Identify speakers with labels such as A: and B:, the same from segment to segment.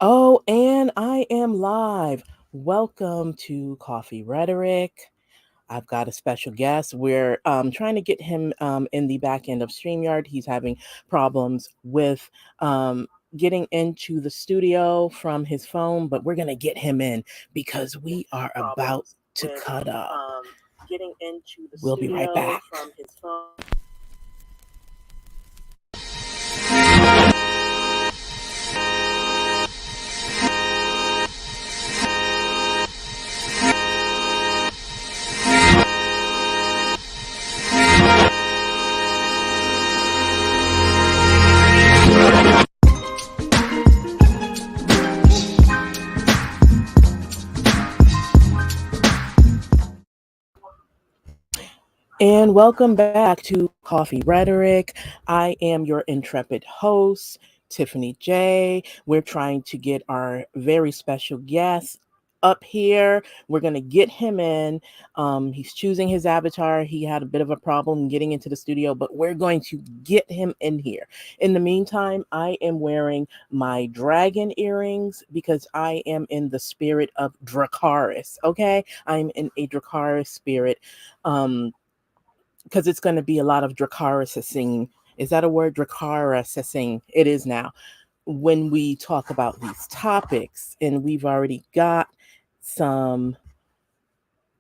A: Oh, and I am live. Welcome to Coffee Rhetoric. I've got a special guest. We're trying to get him in the back end of StreamYard. He's having problems with getting into the studio from his phone, but we're going to get him in because we are about to cut up. Getting into the we'll be right back. From his phone. And welcome back to Coffee Rhetoric. I am your intrepid host, Tiffani J. We're trying to get our very special guest up here. We're going to get him in. He's choosing his avatar. He had a bit of a problem getting into the studio, but we're going to get him in here. In the meantime, I am wearing my dragon earrings because I am in the spirit of Dracarys, okay? I'm in a Dracarys spirit. Because it's going to be a lot of Dracarys-ing. Is that a word? Dracarys-ing. It is now. When we talk about these topics, and we've already got some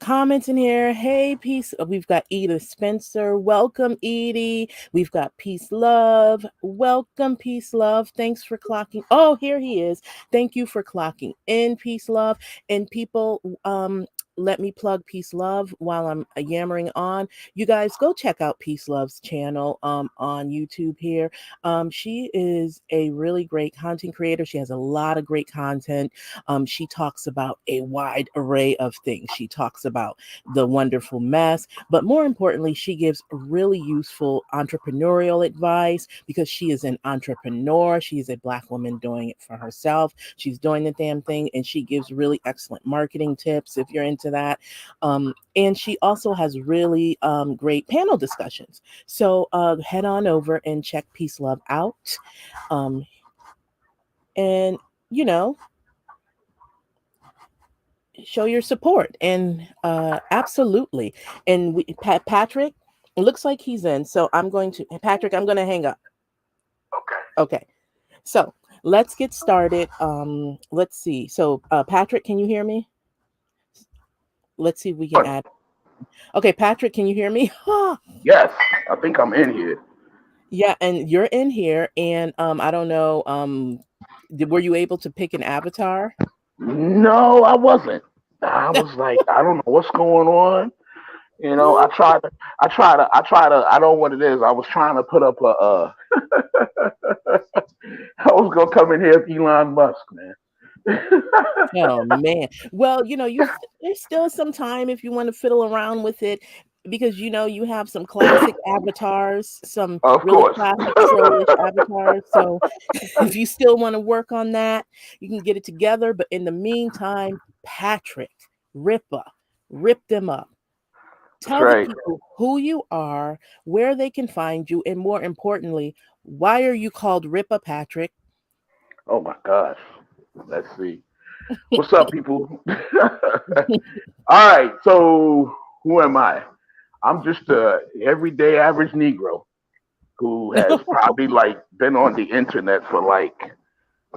A: comments in here. Hey, peace. We've got Edith Spencer. Welcome, Edie. We've got Peace Love. Welcome, Peace Love. Thanks for clocking. Oh, here he is. Thank you for clocking in, Peace Love. And people, let me plug Peace Love while I'm yammering on. You guys go check out Peace Love's channel on YouTube here. She is a really great content creator. She has a lot of great content. She talks about a wide array of things. She talks about the wonderful mess, but more importantly, she gives really useful entrepreneurial advice because she is an entrepreneur. She's a Black woman doing it for herself. She's doing the damn thing, and she gives really excellent marketing tips if you're into that. And she also has really great panel discussions. So head on over and check Peace Love out. And, you know, show your support. And absolutely. And Patrick, it looks like he's in. So Patrick, I'm going to hang up. Okay. So let's get started. Let's see. So Patrick, can you hear me? Let's see if we can add. Okay, Patrick, can you hear me?
B: Yes, I think I'm in here.
A: Yeah, and you're in here, and I don't know. Were you able to pick an avatar?
B: No, I wasn't. I was like, I don't know what's going on. You know, I don't know what it is. I was trying to put up I was gonna come in here with Elon Musk, man.
A: Oh man. Well, there's still some time if you want to fiddle around with it because you have some classic avatars, some
B: Of
A: really
B: course.
A: classic trollish avatars. So if you still want to work on that, you can get it together. But in the meantime, Patrick, rip them up.
B: That's
A: Tell the
B: right.
A: people who you are, where they can find you, and more importantly, why are you called Rippa Patrick?
B: Oh my gosh. Let's see. What's up, people? All right. So who am I? I'm just a everyday average Negro who has probably like been on the internet for like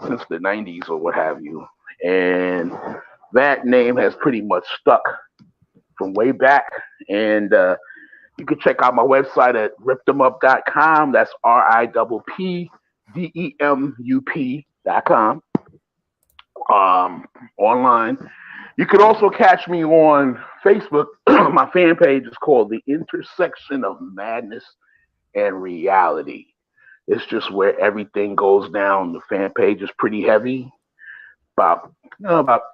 B: since the 90s or what have you. And that name has pretty much stuck from way back. And you can check out my website at ripdemup.com. That's RIPPDEMUP.com. Online. You could also catch me on Facebook. My fan page is called The Intersection of Madness and Reality. It's just where everything goes down. The fan page is pretty heavy, about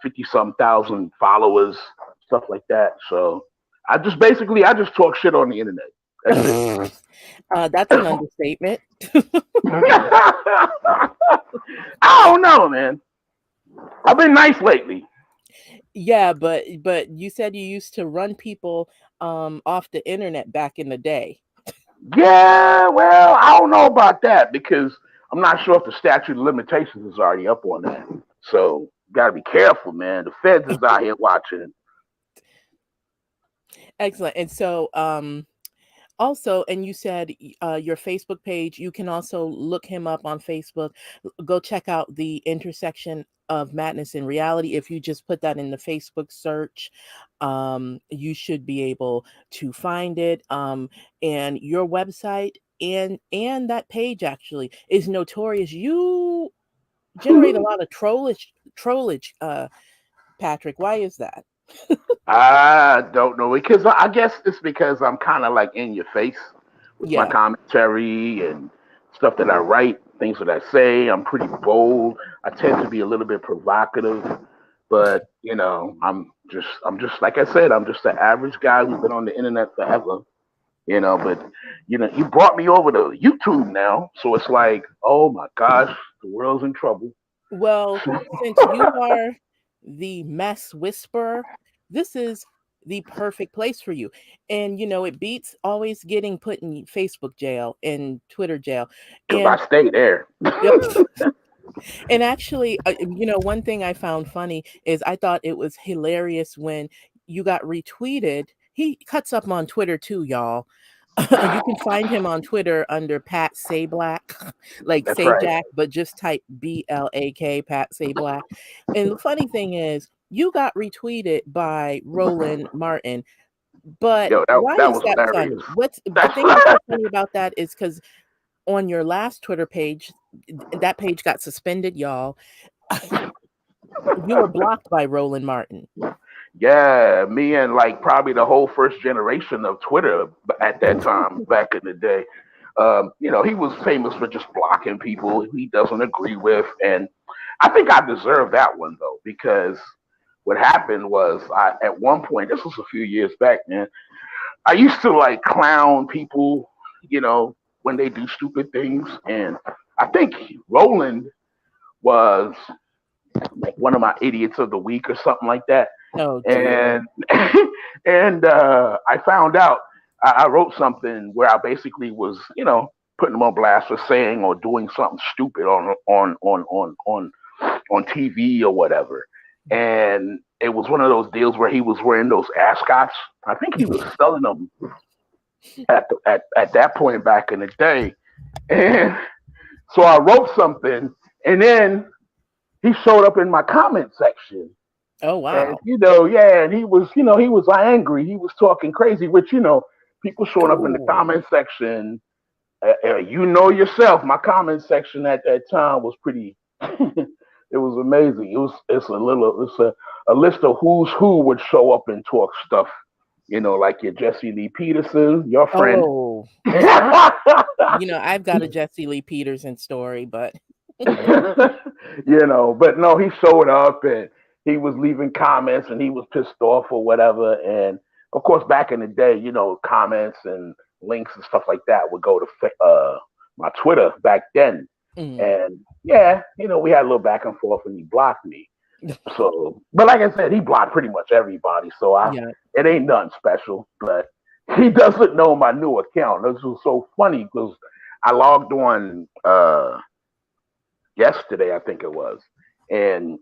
B: 50 some thousand followers, stuff like that. So I just talk shit on the internet.
A: That's an understatement.
B: I don't know, man. I've been nice lately.
A: Yeah, but you said you used to run people off the internet back in the day.
B: Yeah, well, I don't know about that because I'm not sure if the statute of limitations is already up on that. So gotta be careful, man. The feds is out here watching.
A: Excellent. And so, also, and you said your Facebook page, you can also look him up on Facebook. Go check out the intersection of madness and reality. If you just put that in the Facebook search, you should be able to find it. And your website and that page actually is notorious. You generate a lot of trollage, Patrick. Why is that?
B: I don't know because I guess it's because I'm kind of like in your face with my
A: Yeah.
B: commentary and stuff that I write, things that I say. I'm pretty bold. I tend to be a little bit provocative, but I'm just like I said, I'm just an average guy who's been on the internet forever. But you brought me over to YouTube now, so it's like, oh my gosh, the world's in trouble.
A: Well, since you are the mess whisperer, this is the perfect place for you. And it beats always getting put in Facebook jail and Twitter jail.
B: Because I
A: And
B: stay there.
A: yep. And actually, one thing I found funny is I thought it was hilarious when you got retweeted. He cuts up on Twitter too, y'all. You can find him on Twitter under Pat Say Black, like
B: That's
A: Say
B: right.
A: Jack, but just type BLAK, Pat Say Black. And the funny thing is, you got retweeted by Roland Martin. But
B: Yo, that
A: why
B: that
A: is
B: was
A: that
B: hilarious.
A: funny? What's the
B: That's
A: thing that's so funny about that is because on your last Twitter page, that page got suspended, y'all. You were blocked by Roland Martin.
B: Yeah, me and like probably the whole first generation of Twitter at that time back in the day. He was famous for just blocking people he doesn't agree with, and I think I deserved that one though because what happened was I at one point this was a few years back, man. I used to like clown people, you know, when they do stupid things, and I think Roland was like one of my idiots of the week or something like that.
A: Oh dear.
B: And and I found out I wrote something where I basically was, putting him on blast for saying or doing something stupid on TV or whatever. And it was one of those deals where he was wearing those ascots. I think he was selling them at that point back in the day. And so I wrote something, and then he showed up in my comment section.
A: Oh
B: And
A: wow.
B: yeah, and he was angry. He was talking crazy, which people showing up in the
A: Oh.
B: comment section. Yourself, my comment section at that time was pretty. It was amazing. It's a list of who's who would show up and talk stuff. Like your Jesse Lee Peterson, your friend.
A: Oh. I've got a Jesse Lee Peterson story, but
B: But no, he showed up and he was leaving comments and he was pissed off or whatever. And of course, back in the day, comments and links and stuff like that would go to my Twitter back then.
A: mm,
B: And yeah, we had a little back and forth and he blocked me. So, but like I said, he blocked pretty much everybody. So
A: yeah.
B: it ain't nothing special, but he doesn't know my new account. This was so funny because I logged on, yesterday, I think it was. And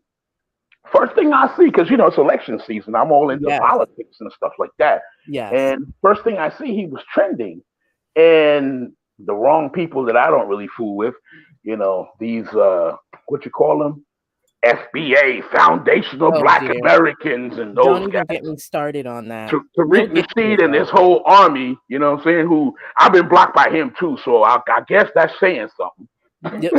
B: first thing I see, because it's election season, I'm all into
A: Yes.
B: politics and stuff like that.
A: Yes.
B: And first thing I see, he was trending, and the wrong people that I don't really fool with, these what you call them, FBA, Foundational
A: Oh
B: Black
A: dear.
B: Americans, and
A: Don't
B: those
A: even
B: guys.
A: get me started on that. We'll
B: Tariq
A: get to it
B: Nasheed and
A: though.
B: this whole army, what I'm saying, who I've been blocked by him too, so I guess that's saying something.
A: Yep.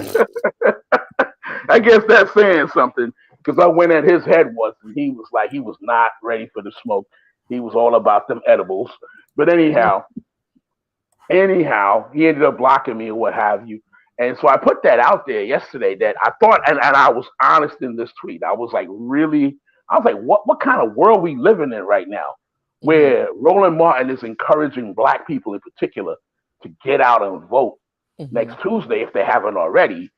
B: I guess that's saying something because I went at his head once and he was like, he was not ready for the smoke. He was all about them edibles. But anyhow, he ended up blocking me or what have you. And so I put that out there yesterday that I thought, and I was honest in this tweet. I was like, what kind of world we living in right now
A: Mhm,
B: where Roland Martin is encouraging black people in particular to get out and vote next
A: mhm,
B: Tuesday if they haven't already.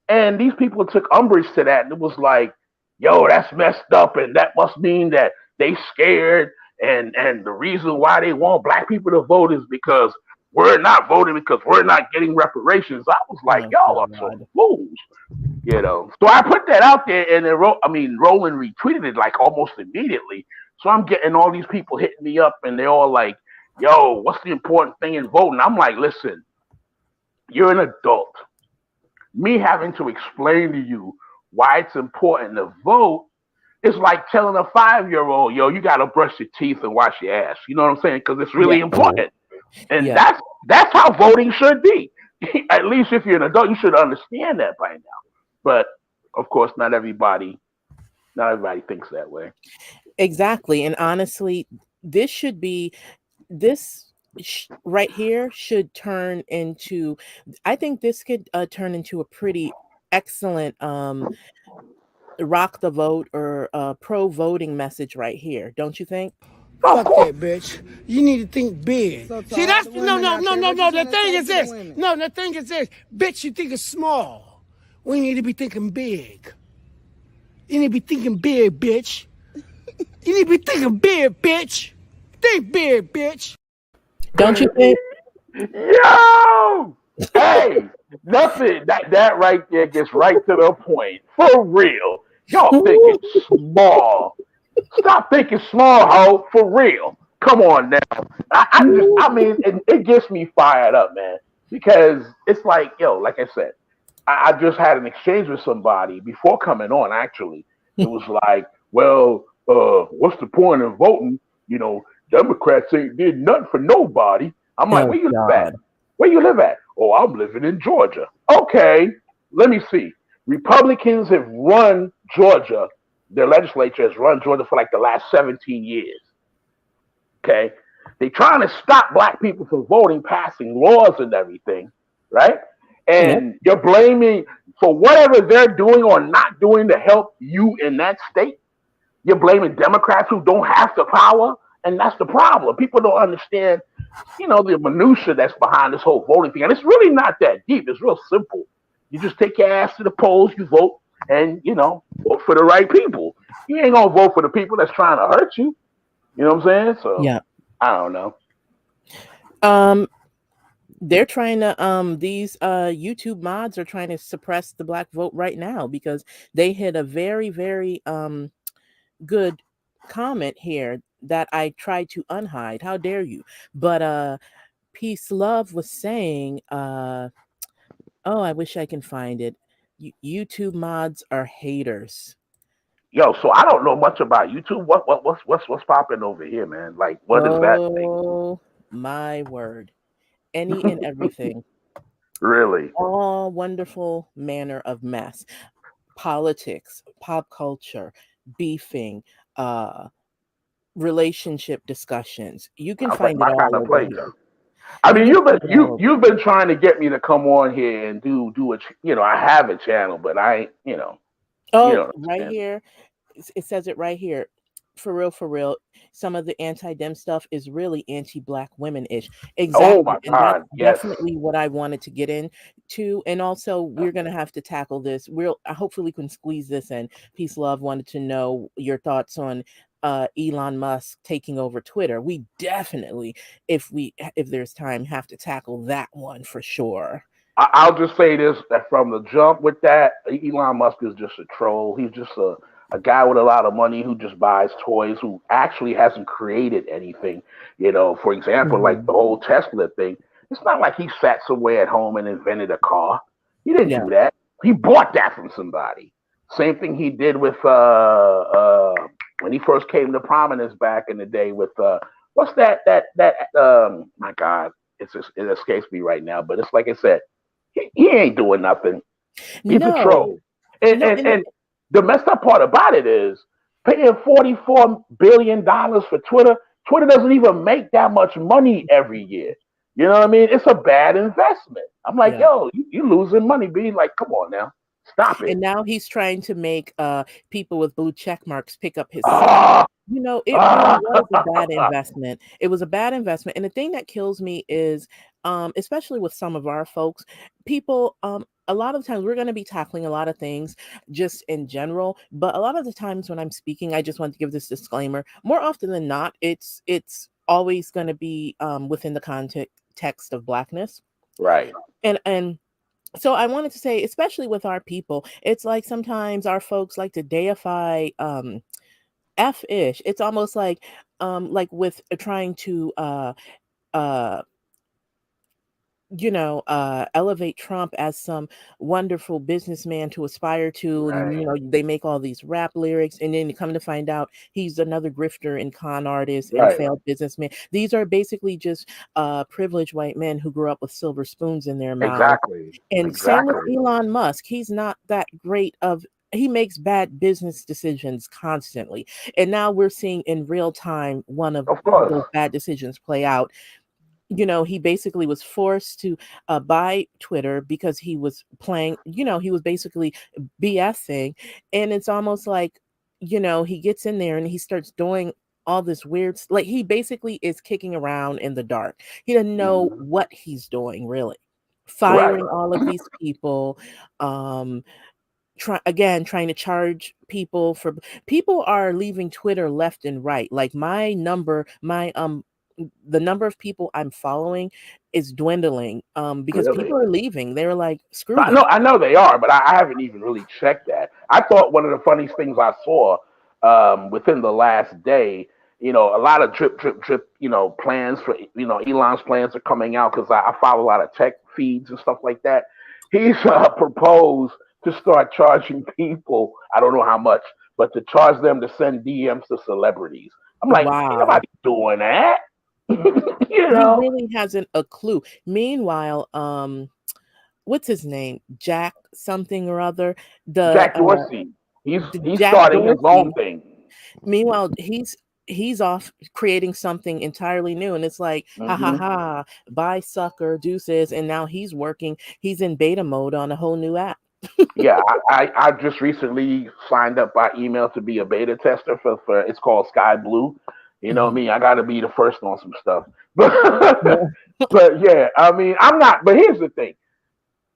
B: And these people took umbrage to that, and it was like, "Yo, that's messed up, and that must mean that they scared, and the reason why they want black people to vote is because we're not voting because we're not getting reparations. I was like,
A: Oh
B: y'all are some
A: God.
B: fools, you know. So I put that out there, and then Roland retweeted it like almost immediately. So I'm getting all these people hitting me up, and they're all like, "Yo, what's the important thing in voting?" I'm like, "Listen, you're an adult. Me having to explain to you why it's important to vote is like telling a 5-year old, yo, you gotta brush your teeth and wash your ass. You know what I'm saying? Because it's
A: Yeah.
B: really important, and
A: Yeah.
B: that's how voting should be. At least if you're an adult, you should understand that by now. But of course, not everybody thinks that way.
A: Exactly. And honestly, this should be this right here should turn into, I think this could turn into a pretty excellent rock the vote or pro voting message right here, don't you think?
B: Of
C: Fuck
B: course,
C: that, bitch. You need to think big. So see, that's no. The thing is this. No, the thing is this. Bitch, you think it's small. We need to be thinking big. You need to be thinking big, bitch. You need to be thinking big, bitch. Think big, bitch.
A: Don't you think?
B: yo, hey, nothing. That right there gets right to the point. For real, y'all thinking small. Stop thinking small, ho. For real. Come on now. I mean, it gets me fired up, man, because it's like, yo, like I said, I just had an exchange with somebody before coming on. Actually, it was like, well, what's the point of voting? You know, Democrats ain't did nothing for nobody. I'm like,
A: Oh
B: where you live at?
A: God.
B: Where you live at? Oh, I'm living in Georgia. Okay, let me see. Republicans have run Georgia. Their legislature has run Georgia for like the last 17 years. Okay, they trying to stop black people from voting, passing laws and everything, right?
A: Yep.
B: And you're blaming for whatever they're doing or not doing to help you in that state. You're blaming Democrats who don't have the power, and that's the problem. People don't understand, the minutia that's behind this whole voting thing, and it's really not that deep. It's real simple. You just take your ass to the polls, you vote, and vote for the right people. You ain't gonna vote for the people that's trying to hurt you. You know what I'm saying? So
A: Yeah.
B: I don't know.
A: Um they're trying to these YouTube mods are trying to suppress the black vote right now because they hit a very very good comment here that I tried to unhide. How dare you? But Peace Love was saying oh, I wish I can find it. YouTube mods are haters.
B: Yo, so I don't know much about YouTube. What's popping over here, man? Like, what is that thing?
A: Oh my word. Any and everything.
B: Really?
A: All wonderful manner of mess. Politics, pop culture, beefing, uh relationship discussions. You can
B: Sounds like
A: find it
B: my kind
A: all
B: of
A: over
B: place.
A: here.
B: I
A: You
B: mean,
A: can find it all over
B: you've been trying to get me to come on here and do a I have a channel, but I ain't you
A: oh,
B: don't
A: right
B: understand.
A: here. It says it right here. For real, some of the anti-dem stuff is really anti-black women-ish.
B: Oh
A: Exactly.
B: my
A: And that's
B: God, yes.
A: definitely what I wanted to get into. And also, we're going to have to tackle this. Hopefully we can squeeze this in. Peace Love wanted to know your thoughts on Elon Musk taking over Twitter. We definitely, if there's time, have to tackle that one for sure.
B: I'll just say this: that from the jump with that, Elon Musk is just a troll. He's just a guy with a lot of money who just buys toys, who actually hasn't created anything. For example, like
A: Hmm.
B: the whole Tesla thing. It's not like he sat somewhere at home and invented a car. He didn't
A: Yeah.
B: do that. He bought that from somebody. Same thing he did with when he first came to prominence back in the day with what's that my God, it escapes me right now. But it's like I said, he ain't doing nothing. He's a
A: No,
B: troll. And,
A: no,
B: and,
A: and
B: and the messed up part about it is paying $44 billion for Twitter. Twitter doesn't even make that much money every year. You know what I mean? It's a bad investment. I'm like,
A: yeah.
B: yo, you losing money. Being like, come on now, stop it.
A: And now he's trying to make people with blue check marks pick up his slack.
B: Ah,
A: It really
B: ah.
A: was a bad investment. It was a bad investment. And the thing that kills me is, especially with some of our folks, people, a lot of times we're going to be tackling a lot of things just in general. But a lot of the times when I'm speaking, I just want to give this disclaimer. More often than not, it's always going to be within the context text of blackness.
B: Right.
A: And so I wanted to say, especially with our people, it's like sometimes our folks like to deify F-ish. It's almost like with trying to uh elevate Trump as some wonderful businessman to aspire to. And,
B: Right.
A: they make all these rap lyrics, and then you come to find out he's another grifter and con artist and
B: Right.
A: failed businessman. These are basically just privileged white men who grew up with silver spoons in their mouths.
B: Exactly.
A: And same with
B: Exactly.
A: Elon Musk. He's not that great of he makes bad business decisions constantly. And now we're seeing in real time one of
B: Of course.
A: those bad decisions play out. He basically was forced to buy Twitter because he was playing, he was basically BSing. And it's almost like, he gets in there and he starts doing all this weird, like he basically is kicking around in the dark. He doesn't know
B: Mhm.
A: what he's doing, really.
B: Right.
A: Firing all of these people, um, trying to charge people are leaving Twitter left and right. Like the number of people I'm following is dwindling because
B: Really.
A: people are leaving. They're like, screw
B: I
A: this.
B: know, I know they are, but I haven't even really checked that. I thought one of the funniest things I saw within the last day, a lot of drip, drip, drip, plans for, Elon's plans are coming out because I follow a lot of tech feeds and stuff like that. He's proposed to start charging people, I don't know how much, but to charge them to send DMs to celebrities. I'm like, ain't
A: Wow.
B: nobody doing that. you
A: He
B: know,
A: really hasn't a clue. Meanwhile, what's his name? Jack something or other. The
B: Jack Dorsey, he's
A: Jack
B: starting his own
A: Dorsey.
B: thing.
A: Meanwhile, he's off creating something entirely new, and it's like, ha ha
B: Hmm.
A: ha, bye sucker, deuces, and now he's in beta mode on a whole new app.
B: Yeah, I just recently signed up by email to be a beta tester for it's called Sky Blue. You know
A: Mhm.
B: me, I got to be the first on some stuff. But
A: Yeah.
B: but yeah, I mean, I'm not. But here's the thing: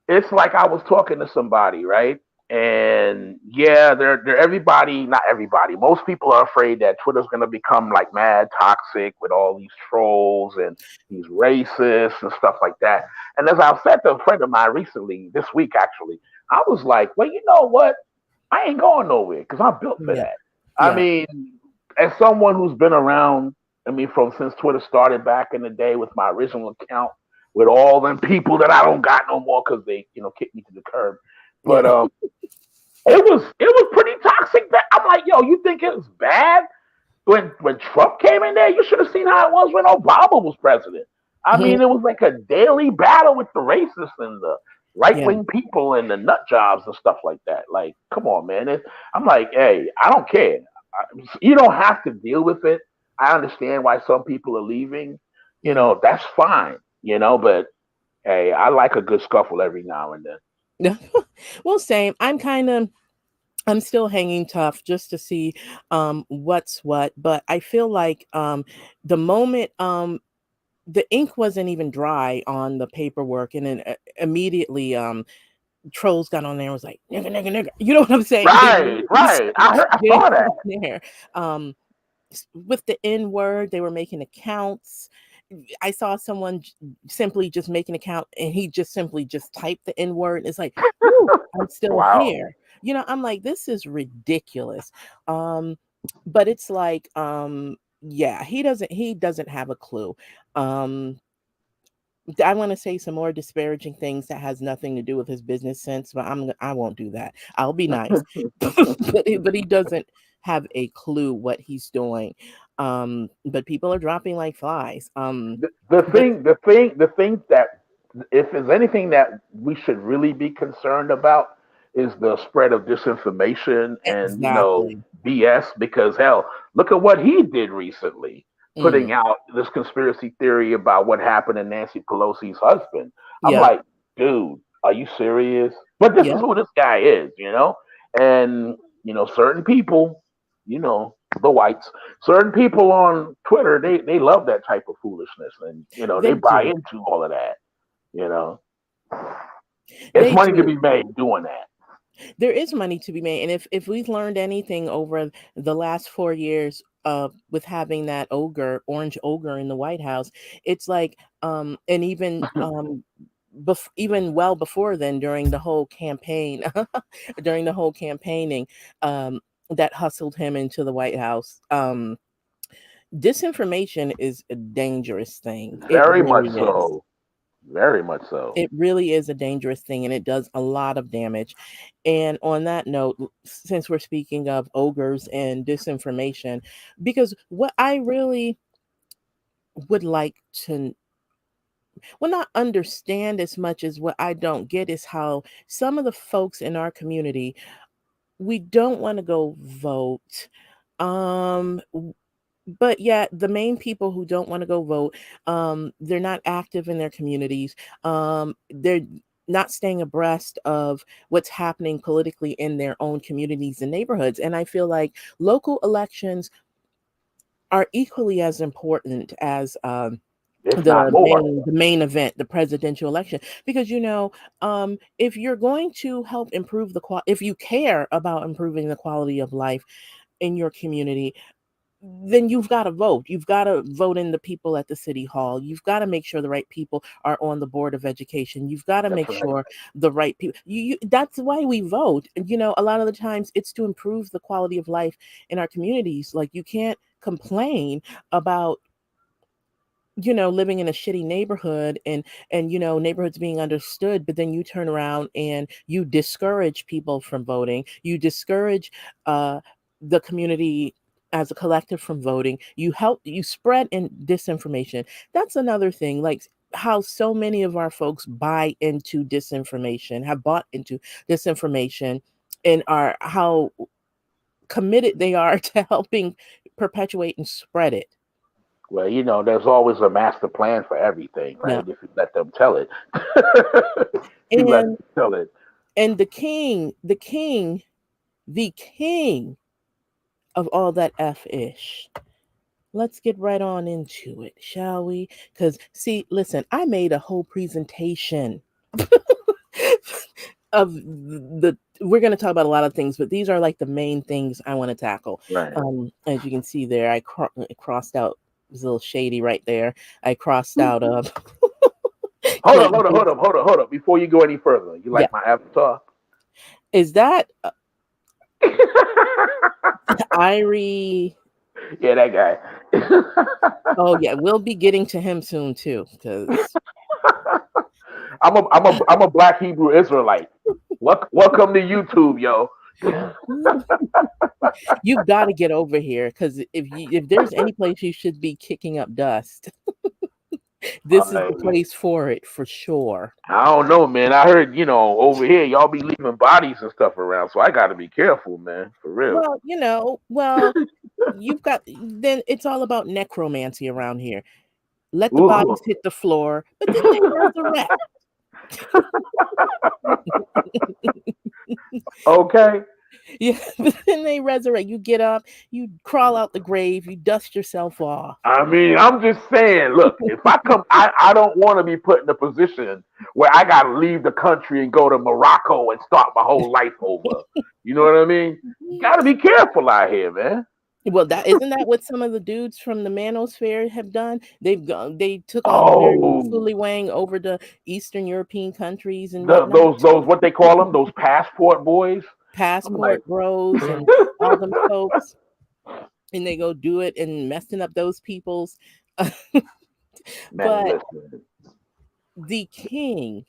B: it's like I was talking to somebody, right? And yeah, they're everybody, not everybody. Most people are afraid that Twitter's going to become like mad toxic with all these trolls and these racists and stuff like that. And as I've said to a friend of mine recently, this week actually, I was like, well, you know what? I ain't going nowhere because I'm built for
A: Yeah.
B: that. I
A: Yeah.
B: mean, as someone who's been around, I mean, from since Twitter started back in the day with my original account, with all them people that I don't got no more because they, kicked me to the curb. But
A: Yeah.
B: it was pretty toxic. I'm like, yo, you think it was bad when Trump came in there? You should have seen how it was when Obama was president. I
A: Mhm.
B: mean, it was like a daily battle with the racists and the right
A: Yeah.
B: wing people and the nut jobs and stuff like that. Like, come on, man. I'm like, hey, I don't care. You don't have to deal with it. I understand why some people are leaving.
A: Mhm.
B: That's fine. But hey, I like a good scuffle every now and then.
A: Yeah. Well, same. I'm still hanging tough just to see what's what, but I feel like the moment the ink wasn't even dry on the paperwork, and then immediately trolls got on there and was like, nigga, nigga, nigga. You know what I'm saying? They
B: Right,
A: really
B: right.
A: started
B: I
A: getting
B: saw that.
A: on there. Um, with the N word, they were making accounts. I saw someone simply just make an account, and he just simply just typed the N word. It's like, whoo, I'm still
B: Wow.
A: here. I'm like, this is ridiculous. Um, but it's like, yeah, he doesn't have a clue. Um, I want to say some more disparaging things that has nothing to do with his business sense, but I won't do that. I'll be nice, but he doesn't have a clue what he's doing. But people are dropping like flies.
B: The
A: But
B: thing, the thing that if there's anything that we should really be concerned about is the spread of disinformation and
A: exactly.
B: BS. Because hell, look at what he did recently,
A: Mm,
B: putting out this conspiracy theory about what happened to Nancy Pelosi's husband. I'm
A: yeah,
B: like, dude, are you serious? But this is
A: yeah.
B: who this guy is. And certain people, the whites, certain people on Twitter, they love that type of foolishness, and they
A: They
B: buy
A: do.
B: into all of that. You know, it's
A: They
B: money to
A: do.
B: be made doing that.
A: There is money to be made, and if we've learned anything over the last 4 years with having that orange ogre in the White House, it's like And even even well before then, during the whole campaign, during the whole campaigning, um, that hustled him into the White House. Disinformation is a dangerous thing. It
B: Very much
A: really is.
B: so. Very much so.
A: It really is a dangerous thing, and it does a lot of damage. And on that note, since we're speaking of ogres and disinformation, because what I really would like to, well, not understand as much as what I don't get is how some of the folks in our community, we don't want to go vote. But yet the main people who don't want to go vote, they're not active in their communities. They're not staying abreast of what's happening politically in their own communities and neighborhoods. And I feel like local elections are equally as important as
B: If not more.
A: the main event, the presidential election, because if you're going to help improve if you care about improving the quality of life in your community, then you've got to vote. You've got to vote in the people at the city hall. You've got to make sure the right people are on the board of education. You've got to
B: That's
A: make
B: right.
A: sure the right people. That's why we vote. And, a lot of the times it's to improve the quality of life in our communities. Like, you can't complain about living in a shitty neighborhood, and neighborhoods being understood, but then you turn around and you discourage people from voting. You discourage uh the community as a collective from voting. You spread in disinformation. That's another thing, like how so many of our folks buy into disinformation, have bought into disinformation, and are how committed they are to helping perpetuate and spread it.
B: Well, there's always a master plan for everything,
A: Yeah.
B: right? If you let them tell it. You let
A: And
B: them tell it.
A: the king of all that F-ish. Let's get right on into it, shall we? Because, see, listen, I made a whole presentation of we're going to talk about a lot of things, but these are like the main things I want to tackle.
B: Right.
A: As you can see there, I crossed out, it was a little shady right there. I crossed out
B: Hold up,
A: Clayton
B: hold up, hold
A: Biggs.
B: up, hold up, hold up. Before you go any further, you
A: Yeah.
B: like my avatar?
A: Is that Irie?
B: Yeah, that guy.
A: Oh yeah, we'll be getting to him soon too, because
B: I'm a black Hebrew Israelite. Welcome to YouTube, yo.
A: you've got to get over here. Because if there's any place you should be kicking up dust, this is the
B: I,
A: place for it, for sure.
B: I don't know, man. I heard, over here y'all be leaving bodies and stuff around, so I got to be careful, man, for real.
A: Well, you've got, then it's all about necromancy around here. Let the
B: Ooh.
A: bodies hit the floor, but then they resurrect.
B: Okay.
A: Yeah, but then they resurrect. You get up, you crawl out the grave, you dust yourself off.
B: I mean, I'm just saying, look, if I come, I don't want to be put in a position where I got to leave the country and go to Morocco and start my whole life over. You know what I mean? You got to be careful out here, man.
A: Well, that isn't that what some of the dudes from the Manosphere have done? They took all of their
B: Oh,
A: fully wang over to Eastern European countries and whatnot.
B: those what they call them, those passport boys. I'm like,
A: Passport bros and all them folks, and they go do it and messing up those people's.
B: man,
A: But
B: listen.
A: the king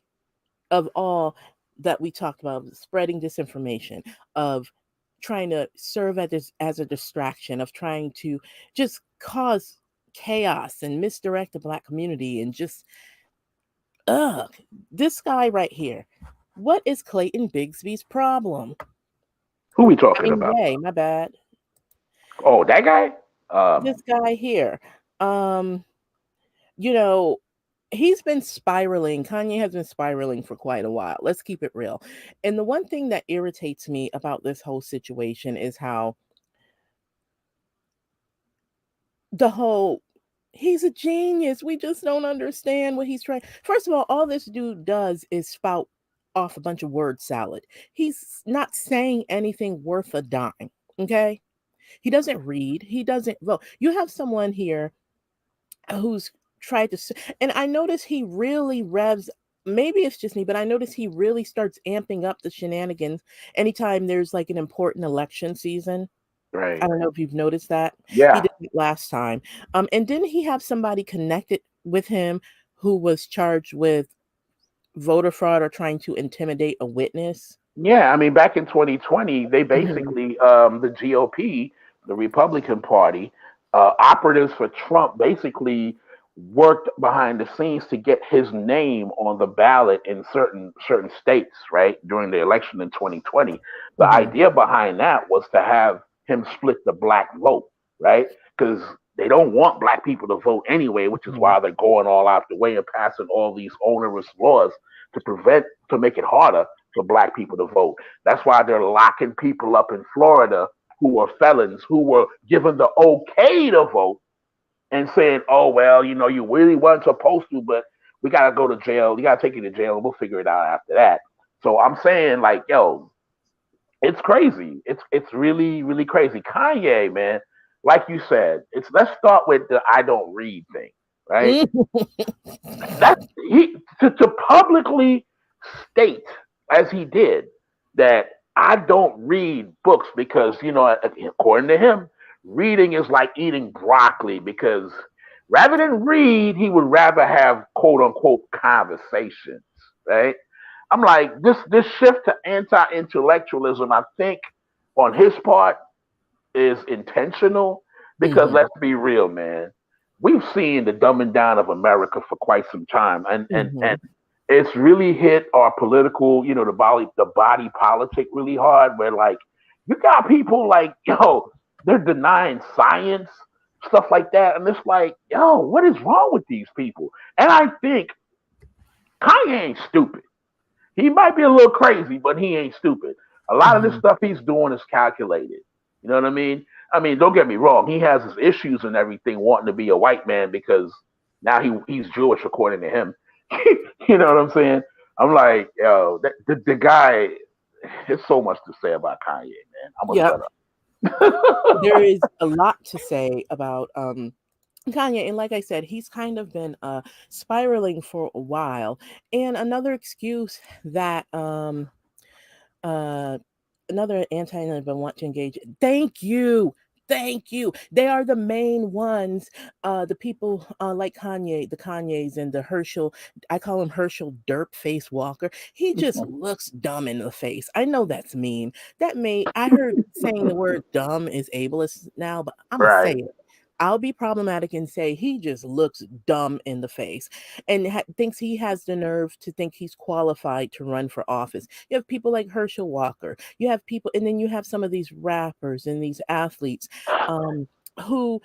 A: of all that we talked about, spreading disinformation, of trying to serve as a distraction, of trying to just cause chaos and misdirect the Black community, and just ugh, this guy right here. What is Clayton Bigsby's problem?
B: Who we
A: I
B: talking
A: mean,
B: about?
A: yay, my bad.
B: Oh, that guy.
A: This guy here. Um, you know, he's been spiraling. Kanye has been spiraling for quite a while. Let's keep it real. And the one thing that irritates me about this whole situation is how the whole he's a genius. We just don't understand what he's trying. First of all this dude does is spout off a bunch of word salad. He's not saying anything worth a dime. Okay. He doesn't read. He doesn't vote. You have someone here who's tried to, and I notice he really revs. Maybe it's just me, but I notice he really starts amping up the shenanigans anytime there's like an important election season. I
B: Right.
A: don't know if you've noticed that. He
B: Yeah.
A: did it last time. And didn't he have somebody connected with him who was charged with voter fraud or trying to intimidate a witness?
B: Yeah, I mean, back in 2020, they
A: Mhm.
B: basically, the GOP, the Republican Party, operatives for Trump basically worked behind the scenes to get his name on the ballot in certain states, right, during the election in 2020. The
A: Mhm.
B: idea behind that was to have him split the black vote, right? Because they don't want black people to vote anyway, which is
A: Mhm.
B: why they're going all out the way and passing all these onerous laws to make it harder for black people to vote. That's why they're locking people up in Florida who are felons, who were given the okay to vote and saying, oh, well, you really weren't supposed to, but we got to go to jail. We got to take you to jail and we'll figure it out after that. So I'm saying, like, yo, it's crazy. It's really, really crazy. Kanye, man, like you said, let's start with the I don't read thing, right? That he to publicly state as he did that I don't read books because according to him, reading is like eating broccoli because rather than read, he would rather have quote unquote conversations, right? I'm like this shift to anti-intellectualism, I think on his part is intentional because
A: Mhm.
B: let's be real, man. We've seen the dumbing down of America for quite some time, and
A: Mhm.
B: it's really hit our political, the body politic really hard. Where like you got people like they're denying science, stuff like that, and it's like what is wrong with these people? And I think Kanye ain't stupid. He might be a little crazy, but he ain't stupid. A lot of this
A: Mhm.
B: stuff he's doing is calculated. You know what I mean? I mean, don't get me wrong. He has his issues and everything, wanting to be a white man because now he's Jewish according to him. You know what I'm saying? I'm like, yo, the guy. There's so much to say about Kanye, man. I'm gonna
A: Yep.
B: shut up.
A: There is a lot to say about Kanye, and like I said, he's kind of been spiraling for a while. And another excuse that uh another anti-I've been want to engage. Thank you. Thank you. They are the main ones. The people like Kanye, the Kanyes and the Herschel. I call him Herschel Derp Face Walker. He just looks dumb in the face. I know that's mean. I heard saying the word dumb is ableist now, but I'm gonna say
B: Right.
A: it. I'll be problematic and say he just looks dumb in the face and thinks he has the nerve to think he's qualified to run for office. You have people like Herschel Walker. You have people, and then you have some of these rappers and these athletes who,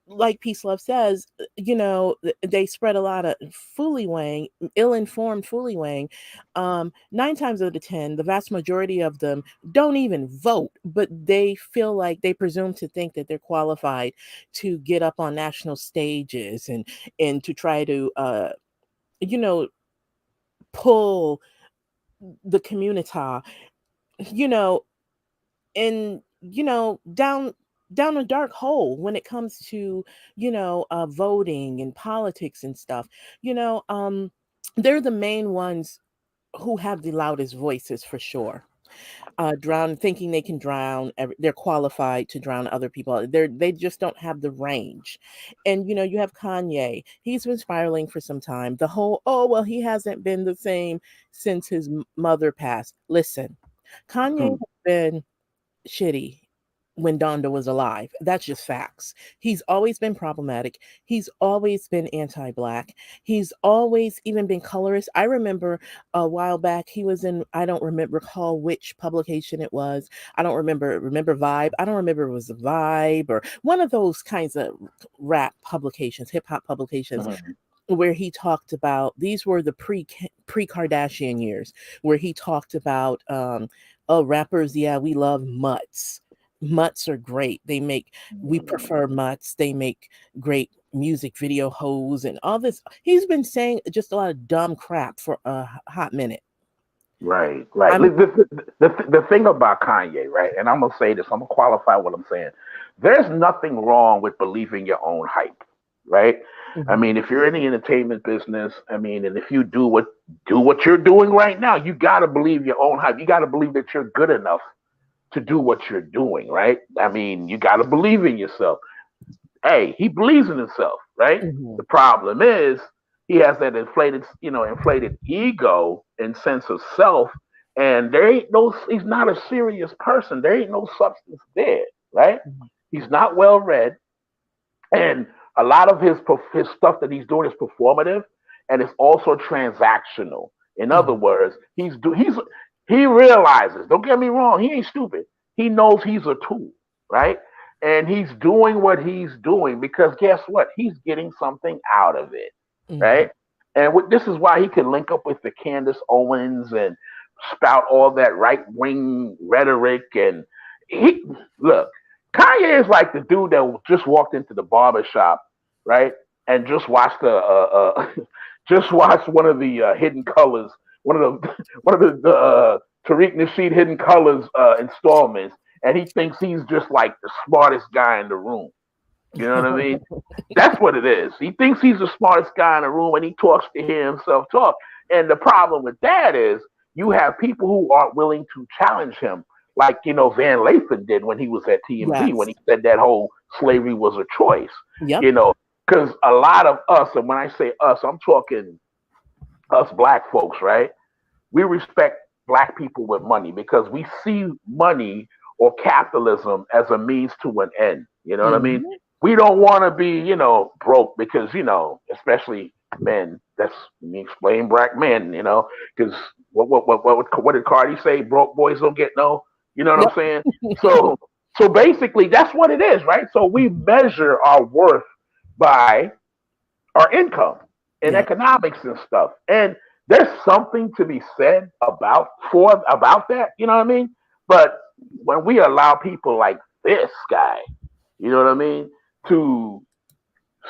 A: like Peace Love says, they spread a lot of foolywang, ill-informed foolywang. 9 times out of 10, the vast majority of them don't even vote, but they feel like they presume to think that they're qualified to get up on national stages and to try to you know pull the community, you know, and down a dark hole when it comes to voting and politics and stuff. you know um they're the main ones who have the loudest voices for sure. Drown thinking they can they're qualified to drown other people. They just don't have the range. And you have Kanye. He's been spiraling for some time. The whole, oh well, he hasn't been the same since his mother passed. Listen, Kanye has been shitty when Donda was alive. That's just facts. He's always been problematic. He's always been anti-black. He's always even been colorist. I remember a while back he was in, I don't remember recall which publication it was. I don't remember Vibe. I don't remember it was Vibe or one of those kinds of rap publications, hip hop publications,
B: Mhm.
A: where he talked about, these were the pre Kardashian years, where he talked about oh, rappers, yeah, we love mutts. Mutts are great. We prefer mutts. They make great music video hoes and all this. He's been saying just a lot of dumb crap for a hot minute.
B: Right, right.
A: I'm
B: The thing about Kanye, right, and I'm gonna say this, I'm gonna qualify what I'm saying. There's nothing wrong with believing your own hype, right? I
A: Mhm.
B: mean, if you're in the entertainment business, I mean, and if you do what you're doing right now, you got to believe your own hype. You got to believe that you're good enough to do what you're doing, right? I mean, you got to believe in yourself. Hey, he believes in himself, right?
A: Mhm.
B: The problem is he has that inflated ego and sense of self, and there ain't no. He's not a serious person. There ain't no substance there, right?
A: Mhm.
B: He's not well read, and a lot of his stuff that he's doing is performative, and it's also transactional. In other
A: Mhm.
B: words, he realizes. Don't get me wrong. He ain't stupid. He knows he's a tool, right? And he's doing what he's doing because guess what? He's getting something out of it,
A: Mhm.
B: right? And this is why he can link up with the Candace Owens and spout all that right wing rhetoric. And he look, Kanye is like the dude that just walked into the barber shop, right, and just watched just watched one of the Hidden Colors, one of the Tariq Nasheed Hidden Colors installments, and he thinks he's just like the smartest guy in the room. You know what I mean? That's what it is. He thinks he's the smartest guy in the room, and he talks to himself talk. And the problem with that is you have people who aren't willing to challenge him, like Van Lathan did when he was at TMZ when
A: Yes.
B: he said that whole slavery was a choice.
A: Yep.
B: You know, because a lot of us, and when I say us, I'm talking us black folks, right? We respect black people with money because we see money or capitalism as a means to an end. You know what I mean?
A: Mhm.
B: We don't want to be, broke because, especially men. That's me explain black men, because what did Cardi say? Broke boys don't get no. You know what I'm
A: Yep.
B: saying? So so basically, that's what it is, right? So we measure our worth by our income and
A: Yep.
B: economics and stuff. And there's something to be said about that, you know what I mean? But when we allow people like this guy, you know what I mean, to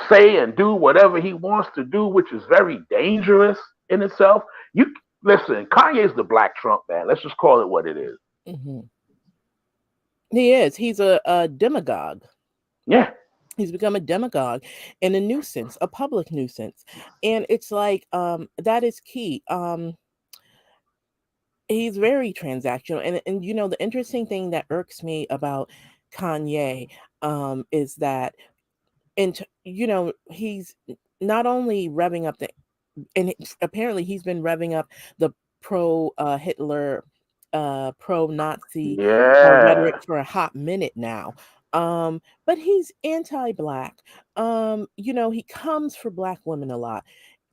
B: say and do whatever he wants to do, which is very dangerous in itself. You listen, Kanye's the Black Trump, man. Let's just call it what it is.
A: Mhm. He is. He's a demagogue.
B: Yeah.
A: He's become a demagogue and a nuisance, a public nuisance. And it's like that is key. He's very transactional. And the interesting thing that irks me about Kanye is that he's not only revving up apparently he's been revving up the pro Hitler, pro Nazi
B: Yeah.
A: rhetoric for a hot minute now. But he's anti-black. He comes for black women a lot.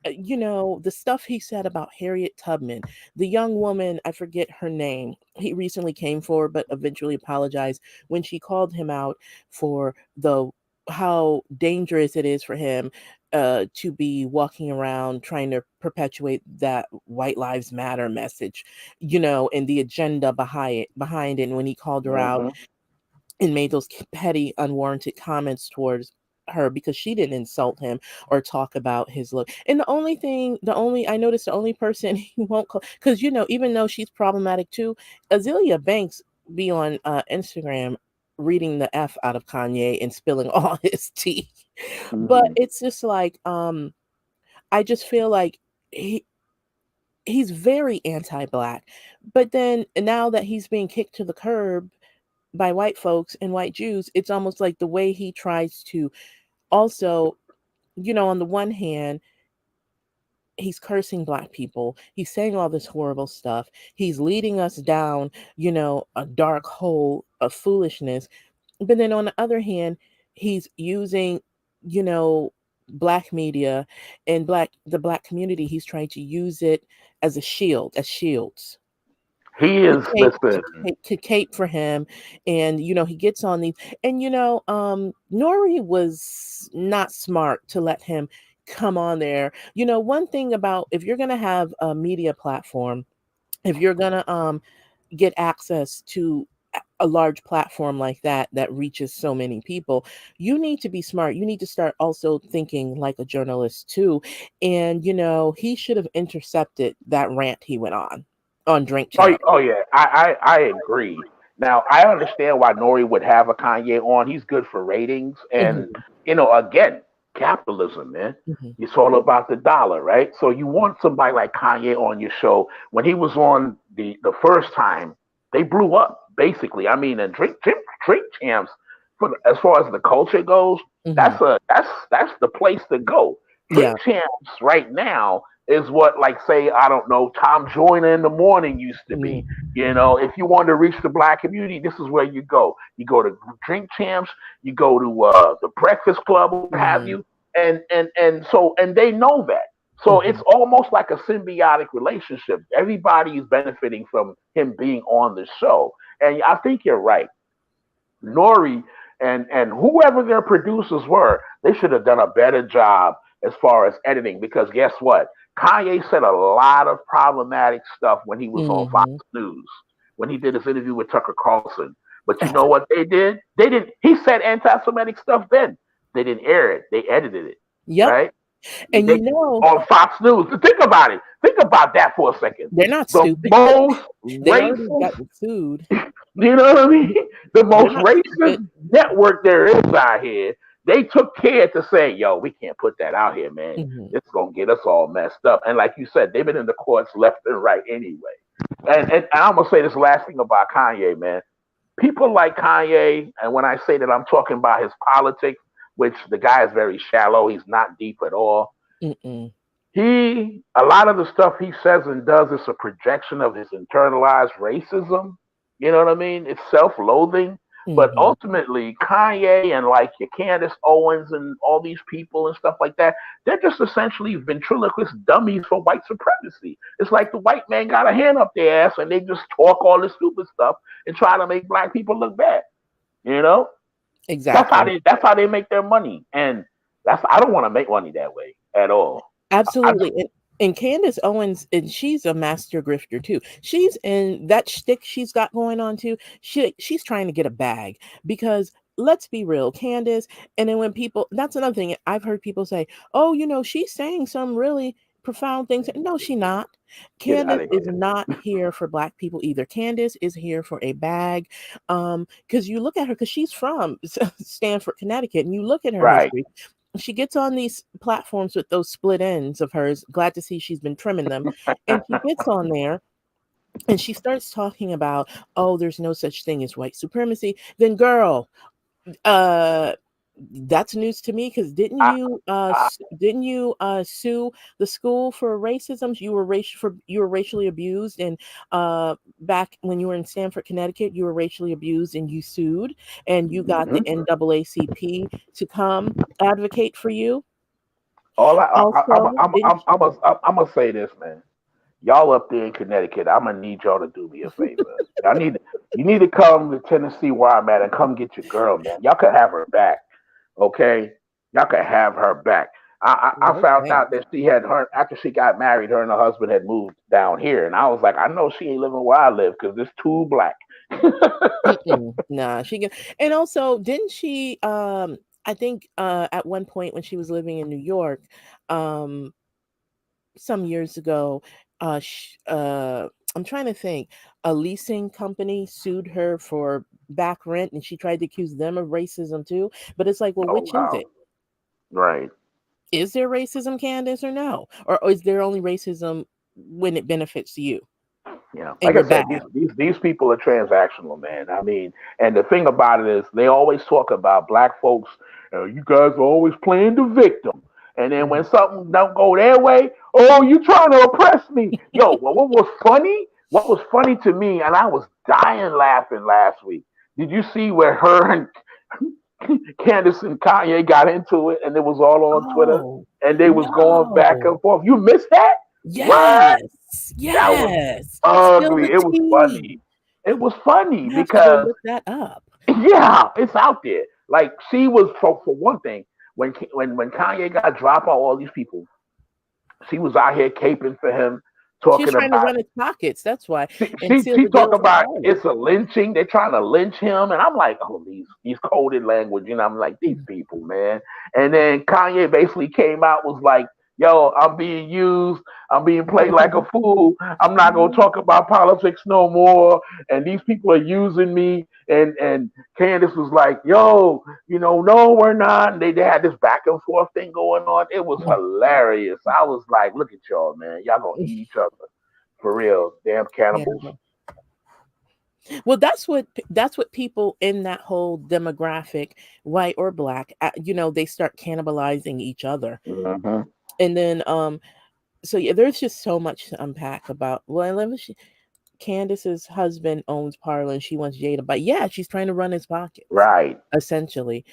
A: The stuff he said about Harriet Tubman, the young woman, I forget her name, he recently came forward but eventually apologized when she called him out for the how dangerous it is for him to be walking around trying to perpetuate that white lives matter message, and the agenda behind it. And when he called her out
B: Hmm.
A: and made those petty, unwarranted comments towards her because she didn't insult him or talk about his look. And I noticed the only person he won't call, because even though she's problematic too, Azealia Banks be on Instagram reading the F out of Kanye and spilling all his tea. But
B: Hmm.
A: it's just like I just feel like he he's very anti-black. But then now that he's being kicked to the curb by white folks and white Jews, it's almost like the way he tries to also, on the one hand, he's cursing black people. He's saying all this horrible stuff. He's leading us down, a dark hole of foolishness. But then on the other hand, he's using, you know, black media and the black community. He's trying to use it as a shield, as shields
B: He
A: to
B: is,
A: cape
B: listen.
A: to cape for him. And he gets on these, and Nori was not smart to let him come on there. One thing about, if you're going to have a media platform, if you're going to get access to a large platform like that reaches so many people, you need to be smart. You need to start also thinking like a journalist too. And he should have intercepted that rant he went on Drink
B: Oh,
A: Champ.
B: oh yeah, I agree. Now I understand why Nori would have a Kanye on. He's good for ratings, and
A: Mhm.
B: again, capitalism, man.
A: Hmm.
B: It's all about the dollar, right? So you want somebody like Kanye on your show. When he was on the first time, they blew up basically. I mean, and drink champs as far as the culture goes,
A: Hmm.
B: that's the place to go. Drink
A: Yeah.
B: champs right now is what, like, say, I don't know, Tom Joyner in the morning used to be.
A: Mm-hmm.
B: You know, if you want to reach the black community, this is where you go. You go to Drink Champs, you go to the Breakfast Club, what have
A: Mm-hmm.
B: you, and they know that. So it's
A: Mm-hmm.
B: almost like a symbiotic relationship. Everybody is benefiting from him being on the show, and I think you're right. Nori and whoever their producers were, they should have done a better job as far as editing. Because guess what? Kanye said a lot of problematic stuff when he was on Fox
A: Mm-hmm.
B: News, when he did his interview with Tucker Carlson. But you know what they did? They didn't. He said anti-Semitic stuff then. They didn't air it. They edited it,
A: Yep.
B: right?
A: And
B: They on Fox News. Think about it. Think about that for a second.
A: they're not
B: The
A: stupid.
B: most
A: They already
B: racist,
A: got sued.
B: you know what I mean? The
A: They're
B: most
A: not stupid.
B: racist network there is out here. They took care to say, yo, we can't put that out here, man.
A: Hmm.
B: It's gonna get us all messed up. And like you said, they've been in the courts left and right anyway. And I'm gonna say this last thing about Kanye, man. People like Kanye, and when I say that, I'm talking about his politics, which the guy is very shallow. He's not deep at all.
A: Mm-mm.
B: A lot of the stuff he says and does is a projection of his internalized racism. You know what I mean? It's self-loathing. But
A: Hmm.
B: ultimately, Kanye and like your Candace Owens and all these people and stuff like that, they're just essentially ventriloquist dummies for white supremacy. It's like the white man got a hand up their ass and they just talk all this stupid stuff and try to make black people look bad. You know?
A: Exactly.
B: That's how they make their money. And that's I don't want to make money that way at all. I
A: Absolutely. And Candace Owens, and she's a master grifter too. She's in that shtick she's got going on too. She's trying to get a bag because let's be real, Candace. And then when people, that's another thing I've heard people say, oh, she's saying some really profound things. No, she not.
B: get out
A: Candace
B: of
A: is
B: here.
A: not here for black people either. Candace is here for a bag. Because you look at her, because she's from Stanford, Connecticut, and you look at her
B: Right.
A: history, she gets on these platforms with those split ends of hers. Glad to see she's been trimming them. And she gets on there and she starts talking about, oh, there's no such thing as white supremacy. Then, girl, uh, that's news to me because
B: I, I,
A: didn't you sue the school for racism? You were racially abused, and back when you were in Stamford, Connecticut, you were racially abused, and you sued, and you got the
B: mhm.
A: NAACP to come advocate for you.
B: All
A: Also, didn't
B: I'm gonna say this, man. Y'all up there in Connecticut, I'm gonna need y'all to do me a favor. You need to come to Tennessee where I'm at and come get your girl, man. Y'all can have her back, okay? Y'all can have her back. I
A: no
B: found out
A: thanks.
B: that she had her after she got married. Her and her husband had moved down here, and I was like, I know she ain't living where I live because it's too black.
A: Mm-mm. Nah, she can. And also, didn't she? I think at one point when she was living in New York, um, some years ago, I'm trying to think. A leasing company sued her for back rent, and she tried to accuse them of racism too. But it's like, well,
B: Oh
A: which is
B: wow,
A: it?
B: right.
A: Is there racism, Candace, or no? Or is there only racism when it benefits you
B: Yeah,
A: and
B: like I
A: your
B: said,
A: bag?
B: these people are transactional, man. I mean, and the thing about it is, they always talk about black folks. You guys are always playing the victim, and then when
A: Mhm.
B: something don't go their way, oh, you trying to oppress me? Yo, well, what was funny? What was funny to me, and I was dying laughing last week. Did you see where her and Candace and Kanye got into it, and it was all on Twitter,
A: Oh
B: and they was going back
A: no!
B: and forth? You missed that? What?
A: Yes,
B: That was
A: yes. Spill
B: ugly.
A: the
B: It was
A: tea.
B: funny. It was funny
A: You have to go
B: because
A: look that up.
B: yeah, it's out there. Like she was for one thing when Kanye got dropped on all these people, she was out here caping for him,
A: She was
B: talking
A: trying to
B: about
A: run his pockets. That's why,
B: she
A: and
B: she,
A: seal
B: she
A: the deal
B: talk
A: with the
B: about
A: Carter.
B: it's a lynching. They're trying to lynch him, and I'm like, oh, these coded language. I'm like, these people, man. And then Kanye basically came out was like, yo, I'm being used. I'm being played like a fool. I'm not gonna talk about politics no more. And these people are using me. And Candace was like, "Yo, no, we're not." And they had this back and forth thing going on. It was hilarious. I was like, "Look at y'all, man! Y'all gonna eat each other for real, damn
A: Yeah.
B: cannibals."
A: Well, that's what people in that whole demographic, white or black, they start cannibalizing each other,
B: Hmm.
A: and then so yeah, there's just so much to unpack about. Well, Candace's husband owns Parler, and she wants Jada, but yeah, she's trying to run his pockets.
B: Right,
A: Essentially,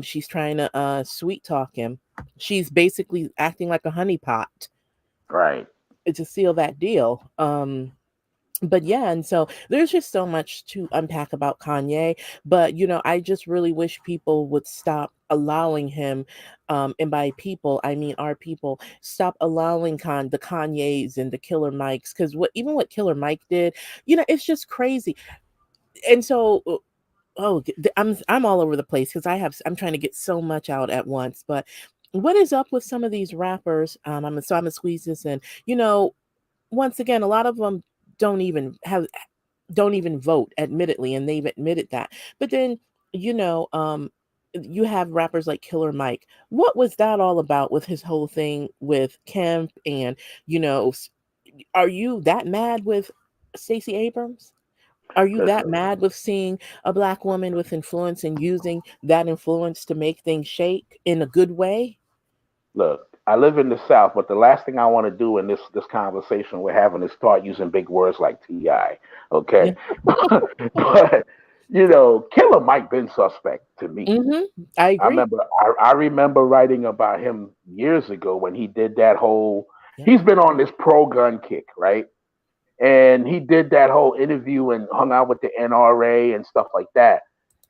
A: she's trying to sweet talk him. She's basically acting like a honeypot
B: right.
A: to seal that deal. But yeah, and so there's just so much to unpack about Kanye. But I just really wish people would stop allowing him, and by people I mean our people, stop allowing the Kanyes and the Killer Mikes, because what Killer Mike did, it's just crazy. And so I'm all over the place because I'm trying to get so much out at once. But what is up with some of these rappers? I'm gonna squeeze this in. Once again, a lot of them don't even have don't even vote, admittedly, and they've admitted that. But then, you have rappers like Killer Mike. What was that all about with his whole thing with Kemp? And are you that mad with Stacey Abrams? Are you that
B: Listen,
A: mad with seeing a black woman with influence and using that influence to make things shake in a good way?
B: look, I live in the South, but the last thing I want to do in this conversation we're having is start using big words like Ti. Okay,
A: Yeah.
B: but Killer Mike been suspect to me.
A: Hmm. I
B: I
A: agree.
B: remember I remember writing about him years ago when he did that whole.
A: Yep.
B: He's been on this pro gun kick, right? And he did that whole interview and hung out with the NRA and stuff like that.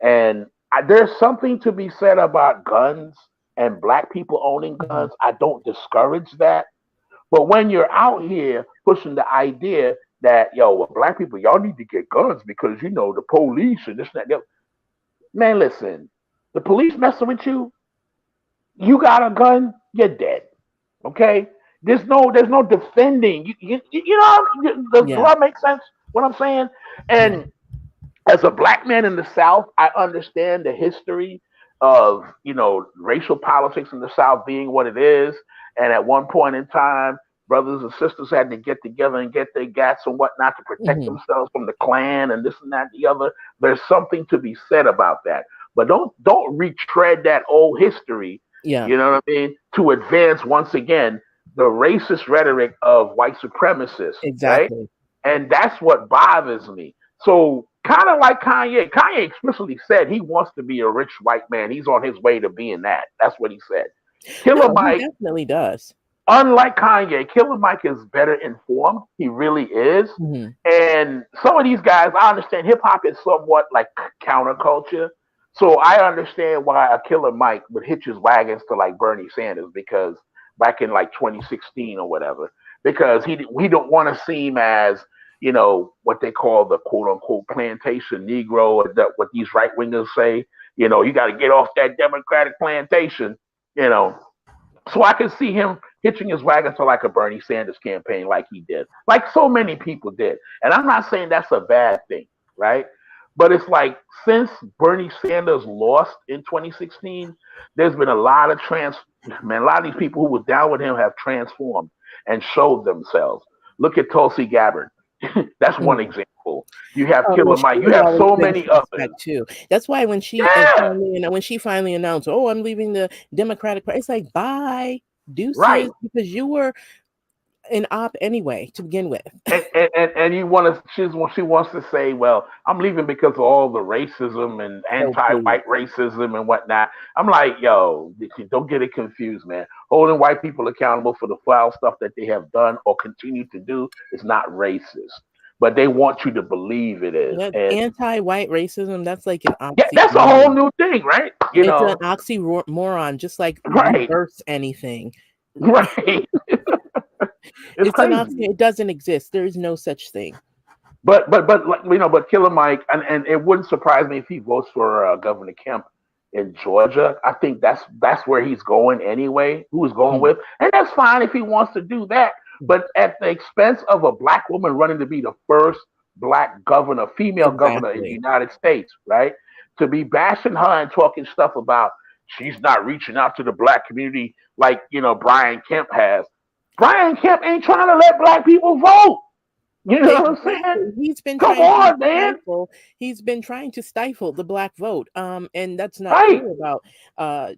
B: And there's something to be said about guns and black people owning
A: Hmm.
B: guns. I don't discourage that, but when you're out here pushing the idea that well, black people, y'all need to get guns because the police and this and that. Man, listen, the police messing with you, you got a gun, you're dead. Okay, there's no defending. Do
A: Yeah.
B: I make sense? What I'm saying?
A: Yeah.
B: And as a black man in the South, I understand the history of racial politics in the South being what it is. And at one point in time, brothers and sisters had to get together and get their gats and whatnot to protect
A: Hmm.
B: themselves from the Klan and this and that and the other. There's something to be said about that. But don't retread that old history.
A: Yeah.
B: You know what I mean? To advance once again the racist rhetoric of white supremacists, right?
A: Exactly.
B: And that's what bothers me. So kind of like Kanye. Kanye explicitly said he wants to be a rich white man. He's on his way to being that. That's what he said. Killer
A: No, he
B: Mike,
A: definitely does.
B: unlike Kanye, Killer Mike is better informed. He really is.
A: Hmm.
B: And some of these guys, I understand hip hop is somewhat like counterculture. So I understand why a Killer Mike would hitch his wagons to like Bernie Sanders because back in like 2016 or whatever, because he don't want to seem as what they call the quote unquote plantation Negro, or what these right wingers say. You got to get off that Democratic plantation. You know, so I can see him hitching his wagon to like a Bernie Sanders campaign, like he did, like so many people did. And I'm not saying that's a bad thing, right? But it's like since Bernie Sanders lost in 2016, there's been a lot of man. A lot of these people who were down with him have transformed and showed themselves. Look at Tulsi Gabbard. That's one
A: Hmm.
B: example. You have
A: Oh, well,
B: Killer Mike. You
A: she's
B: have
A: always
B: so
A: been
B: many others.
A: suspect too. That's why when
B: Yeah,
A: she finally announced, "Oh, I'm leaving the Democratic Party," it's like, bye,
B: right.
A: deuces, because you were an op anyway to begin with.
B: And you want to she wants to say, well, I'm leaving because of all the racism and
A: Oh, please.
B: anti-white racism and whatnot. I'm like, yo, don't get it confused, man. Holding white people accountable for the foul stuff that they have done or continue to do is not racist, but they want you to believe it is.
A: That
B: And
A: anti-white racism, that's like an
B: yeah, that's a whole
A: oxymoron.
B: new thing, right?
A: It's an oxymoron, just like
B: Right,
A: reverse anything.
B: right. It's
A: It's an
B: crazy.
A: oxy. It doesn't exist. There is no such thing.
B: But like, but Killer Mike, and it wouldn't surprise me if he votes for Governor Kemp in Georgia. I think that's where he's going anyway. Who he's going
A: Mhm.
B: with, and that's fine if he wants to do that. But at the expense of a black woman running to be the first black governor, female governor in the
A: Exactly.
B: United States, right? To be bashing her and talking stuff about she's not reaching out to the black community like, Brian Kemp has. Brian Kemp ain't trying to let black people vote. You know what I'm saying?
A: Exactly. He's been
B: Come
A: trying to
B: on, man.
A: stifle. He's been trying to stifle the black vote. And that's not
B: Right,
A: true about uh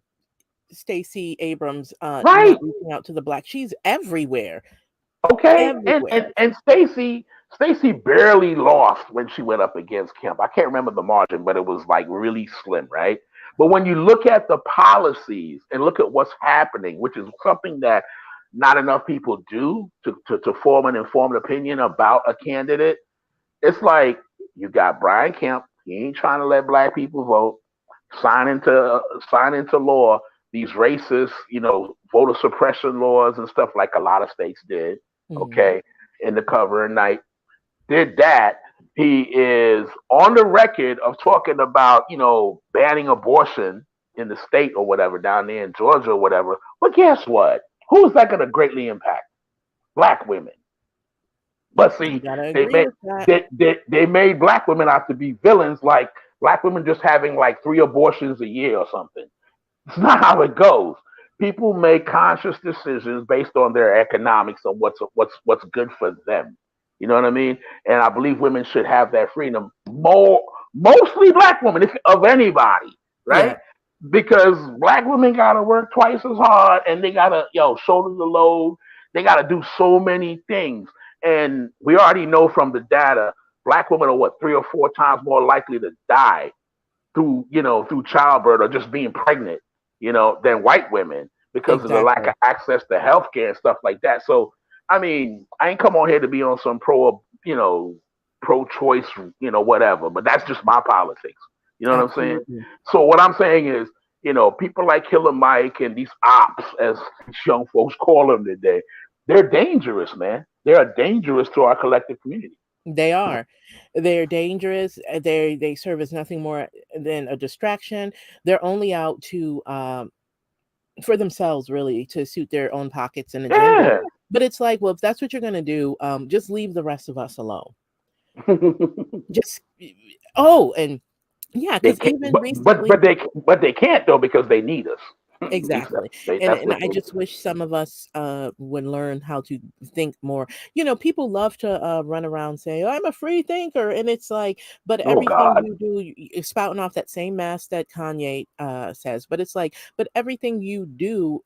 A: Stacey Abrams
B: right.
A: not reaching out to the black. She's everywhere.
B: Okay, and
A: Everywhere.
B: and and Stacy barely lost when she went up against Kemp. I can't remember the margin, but it was like really slim, right? But when you look at the policies and look at what's happening, which is something that not enough people do to form an informed opinion about a candidate, it's like you got Brian Kemp. He ain't trying to let black people vote. Sign into law these racist, voter suppression laws and stuff like a lot of states did.
A: Mhm.
B: Okay, in the cover of night did that. He is on the record of talking about, banning abortion in the state or whatever down there in Georgia or whatever. But guess what? Who is that going to greatly impact? Black women. But
A: You
B: see,
A: gotta
B: they
A: agree
B: made
A: with that.
B: they made black women out to be villains, like black women just having like 3 abortions a year or something. It's not how it goes. People make conscious decisions based on their economics and what's good for them. You know what I mean? And I believe women should have that freedom. Mostly black women, if of anybody,
A: Yeah,
B: right? Because black women gotta work twice as hard, and they gotta shoulder the load. They gotta do so many things, and we already know from the data, black women are what 3 or 4 times more likely to die through childbirth or just being pregnant, than white women because of the lack
A: exactly.
B: of access to healthcare and stuff like that. So, I mean, I ain't come on here to be on some pro-choice, whatever, but that's just my politics. You know what I'm saying?
A: Absolutely.
B: So what I'm saying is, people like Killer Mike and these ops, as young folks call them today, they're dangerous, man. They are dangerous to our collective community.
A: They are. They're dangerous. They serve as nothing more than a distraction. They're only out to for themselves, really, to suit their own pockets and agenda.
B: Yeah.
A: But it's like, well, if that's what you're gonna do, just leave the rest of us alone. Just and yeah,
B: They
A: because
B: can't,
A: even
B: but but
A: recently.
B: but they but they can't though because they need us. At least
A: Exactly.
B: that's
A: And
B: what
A: I
B: they
A: just
B: do.
A: wish some of us would learn how to think more. People love to run around saying, "I'm a free thinker," and it's like, but
B: Oh
A: everything
B: God.
A: you do, you're spouting off that same mass that Kanye says. But it's like, but everything you do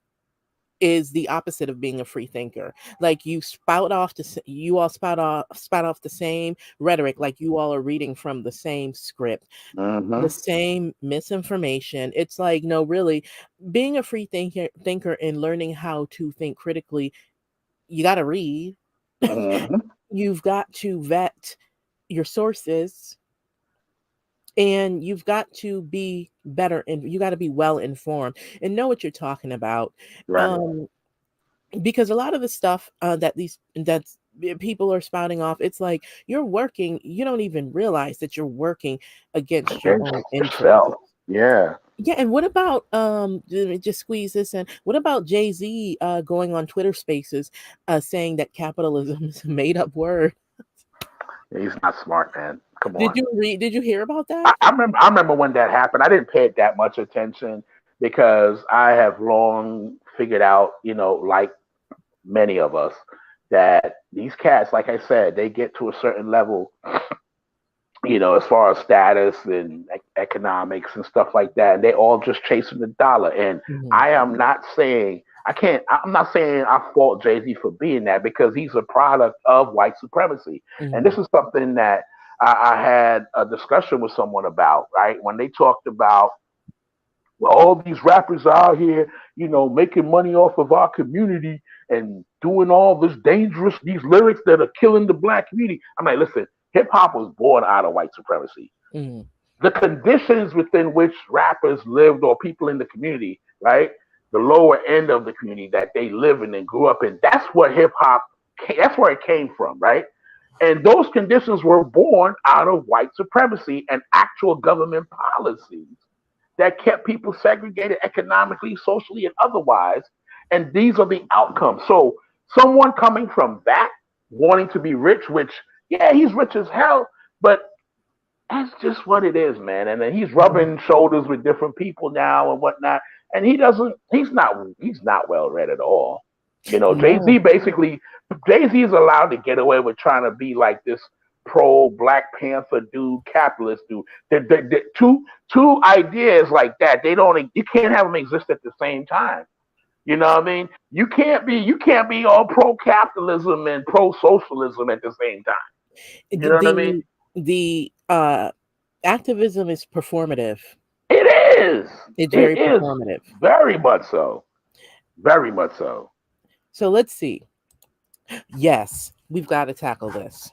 A: is the opposite of being a free thinker. Like you all spout off the same rhetoric, like you all are reading from the same script, the
B: Hmm.
A: same misinformation. It's like, no, really, being a free thinker and learning how to think critically, you got to read.
B: Hmm.
A: You've got to vet your sources, and you've got to be better, and you got to be well informed and know what you're talking about.
B: Right.
A: Um, because a lot of the stuff that's people are spouting off, it's like you don't even realize that you're working against your
B: Against
A: own interests.
B: yourself. Yeah.
A: Yeah, and what about let me just squeeze this in. What about Jay-Z going on Twitter Spaces saying that capitalism is a made up word?
B: He's not smart, man. Come
A: Did
B: on.
A: you read did you hear about
B: I,
A: that?
B: I remember. I remember when that happened. I didn't pay it that much attention because I have long figured out, like many of us, that these cats, like I said, they get to a certain level, as far as status and economics and stuff like that, and they all just chasing the dollar. And
A: Mhm.
B: I am not saying I can't. I'm not saying I fault Jay Z for being that because he's a product of white supremacy. And this
A: Mhm.
B: is something that I had a discussion with someone about, right? When they talked about, well, all these rappers out here, making money off of our community and doing all this dangerous, these lyrics that are killing the black community. I'm like, listen, hip hop was born out of white supremacy.
A: Mhm.
B: The conditions within which rappers lived or people in the community, right? The lower end of the community that they live in and grew up in, that's what hip hop, that's where it came from, right? And those conditions were born out of white supremacy and actual government policies that kept people segregated economically, socially, and otherwise. And these are the outcomes. So, someone coming from that, wanting to be rich, which, Yeah, he's rich as hell, but that's just what it is, man. And then he's rubbing shoulders with different people now and whatnot. And he doesn't. He's not well read at all. You know, Jay
A: No.
B: Z basically. Jay Z is allowed to get away with trying to be like this pro Black Panther dude, capitalist dude. Two ideas like that. They don't. You can't have them exist at the same time. You know what I mean? You can't be all pro capitalism and pro socialism at the same time. You know what I mean?
A: The activism is performative.
B: It is.
A: It's
B: It
A: very
B: is
A: performative.
B: very much so. Very much so.
A: So let's see. Yes, we've got to tackle this.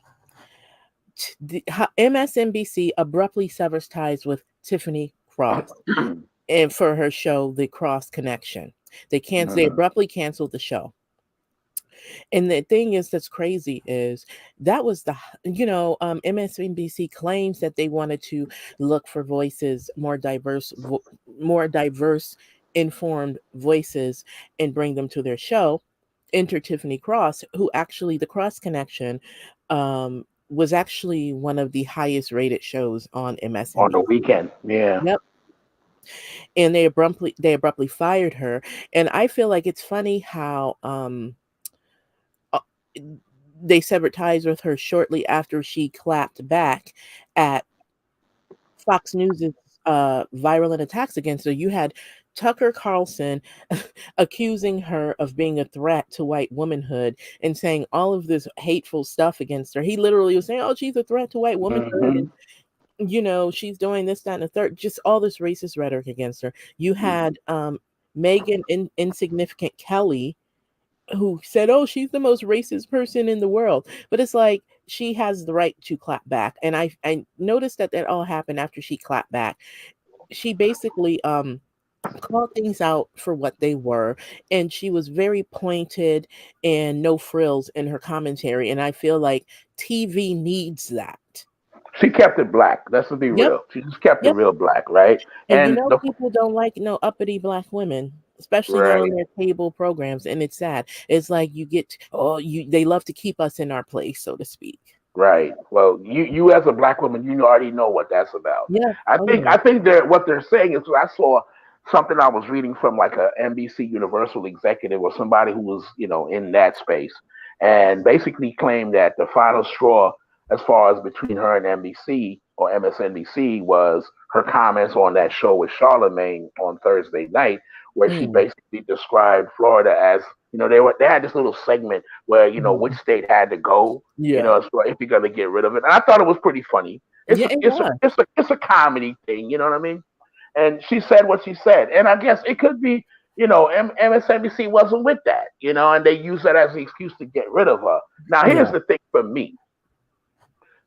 A: MSNBC abruptly severs ties with Tiffany Cross and for her show, The Cross Connection. They abruptly canceled the show. And the thing is that's crazy is that was MSNBC claims that they wanted to look for voices, more diverse, informed voices, and bring them to their show. Enter Tiffany Cross, who actually the Cross Connection was actually one of the highest rated shows on MSNBC.
B: On the weekend. Yeah.
A: Yep. And they abruptly fired her. And I feel like it's funny how they severed ties with her shortly after she clapped back at Fox News's viral attacks against her. You had Tucker Carlson accusing her of being a threat to white womanhood and saying all of this hateful stuff against her. He literally was saying, "Oh, she's a threat to white womanhood." And, she's doing this, that, and the third. Just all this racist rhetoric against her. You had Megan Insignificant Kelly, who said, "Oh, she's the most racist person in the world." But it's like she has the right to clap back. And I noticed that all happened after she clapped back. She basically called things out for what they were, and she was very pointed and no frills in her commentary. And I feel like TV needs that.
B: She kept it black. Let's be
A: Yep.
B: real. She just kept it
A: Yep.
B: real black, right?
A: And
B: And the
A: people don't like no uppity black women, especially not on
B: right,
A: their cable programs. And it's sad. It's like they love to keep us in our place, so to speak.
B: right. Well, you as a black woman, already know what that's about.
A: Yeah.
B: I
A: Oh
B: think
A: yeah.
B: I think that what they're saying is I saw something I was reading from like a NBC Universal executive or somebody who was in that space, and basically claimed that the final straw as far as between her and NBC or MSNBC was her comments on that show with Charlemagne on Thursday night, where she
A: Mm,
B: basically described Florida as they had this little segment where which
A: mhm.
B: state had to go,
A: Yeah.
B: if you're gonna get rid of it. And I thought it was pretty funny. It's
A: Yeah,
B: a
A: it
B: it's a
A: was.
B: it's a it's a comedy thing, you know what I mean? And she said what she said, and I guess it could be MSNBC wasn't with that, and they use that as an excuse to get rid of her. Now here's
A: Yeah.
B: the thing for me,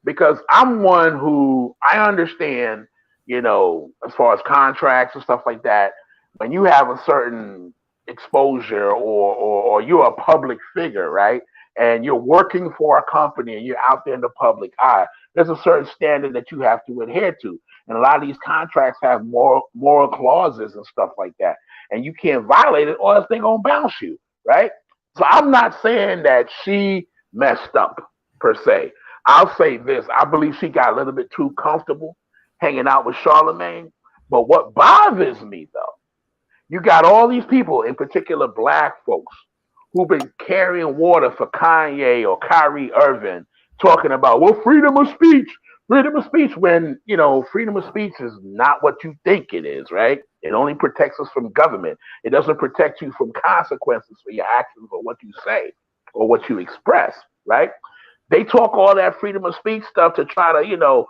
B: because I'm one who I understand, as far as contracts and stuff like that, when you have a certain exposure or you're a public figure, right? And you're working for a company and you're out there in the public eye, there's a certain standard that you have to adhere to. And a lot of these contracts have moral clauses and stuff like that. And you can't violate it or else they're gonna bounce you, right? So I'm not saying that she messed up per se. I'll say this: I believe she got a little bit too comfortable hanging out with Charlemagne. But what bothers me though, you got all these people, in particular black folks, who've been carrying water for Kanye or Kyrie Irving, talking about, well, freedom of speech, when freedom of speech is not what you think it is, right? It only protects us from government. It doesn't protect you from consequences for your actions or what you say or what you express, right? They talk all that freedom of speech stuff to try to,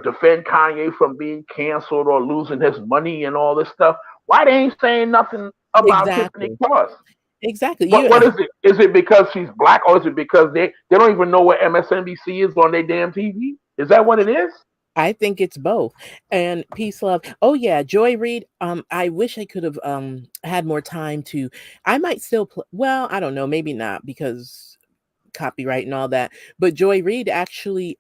B: defend Kanye from being canceled or losing his money and all this stuff. Why they ain't saying nothing about Tiffany
A: Exactly.
B: Cross?
A: Exactly.
B: What is it? Is it because she's black, or is it because they don't even know what MSNBC is on their damn TV? Is that what it is?
A: I think it's both. And peace, love. Oh yeah, Joy Reid. I wish I could have had more time to. I might still play. Well, I don't know. Maybe not because copyright and all that. But Joy Reid actually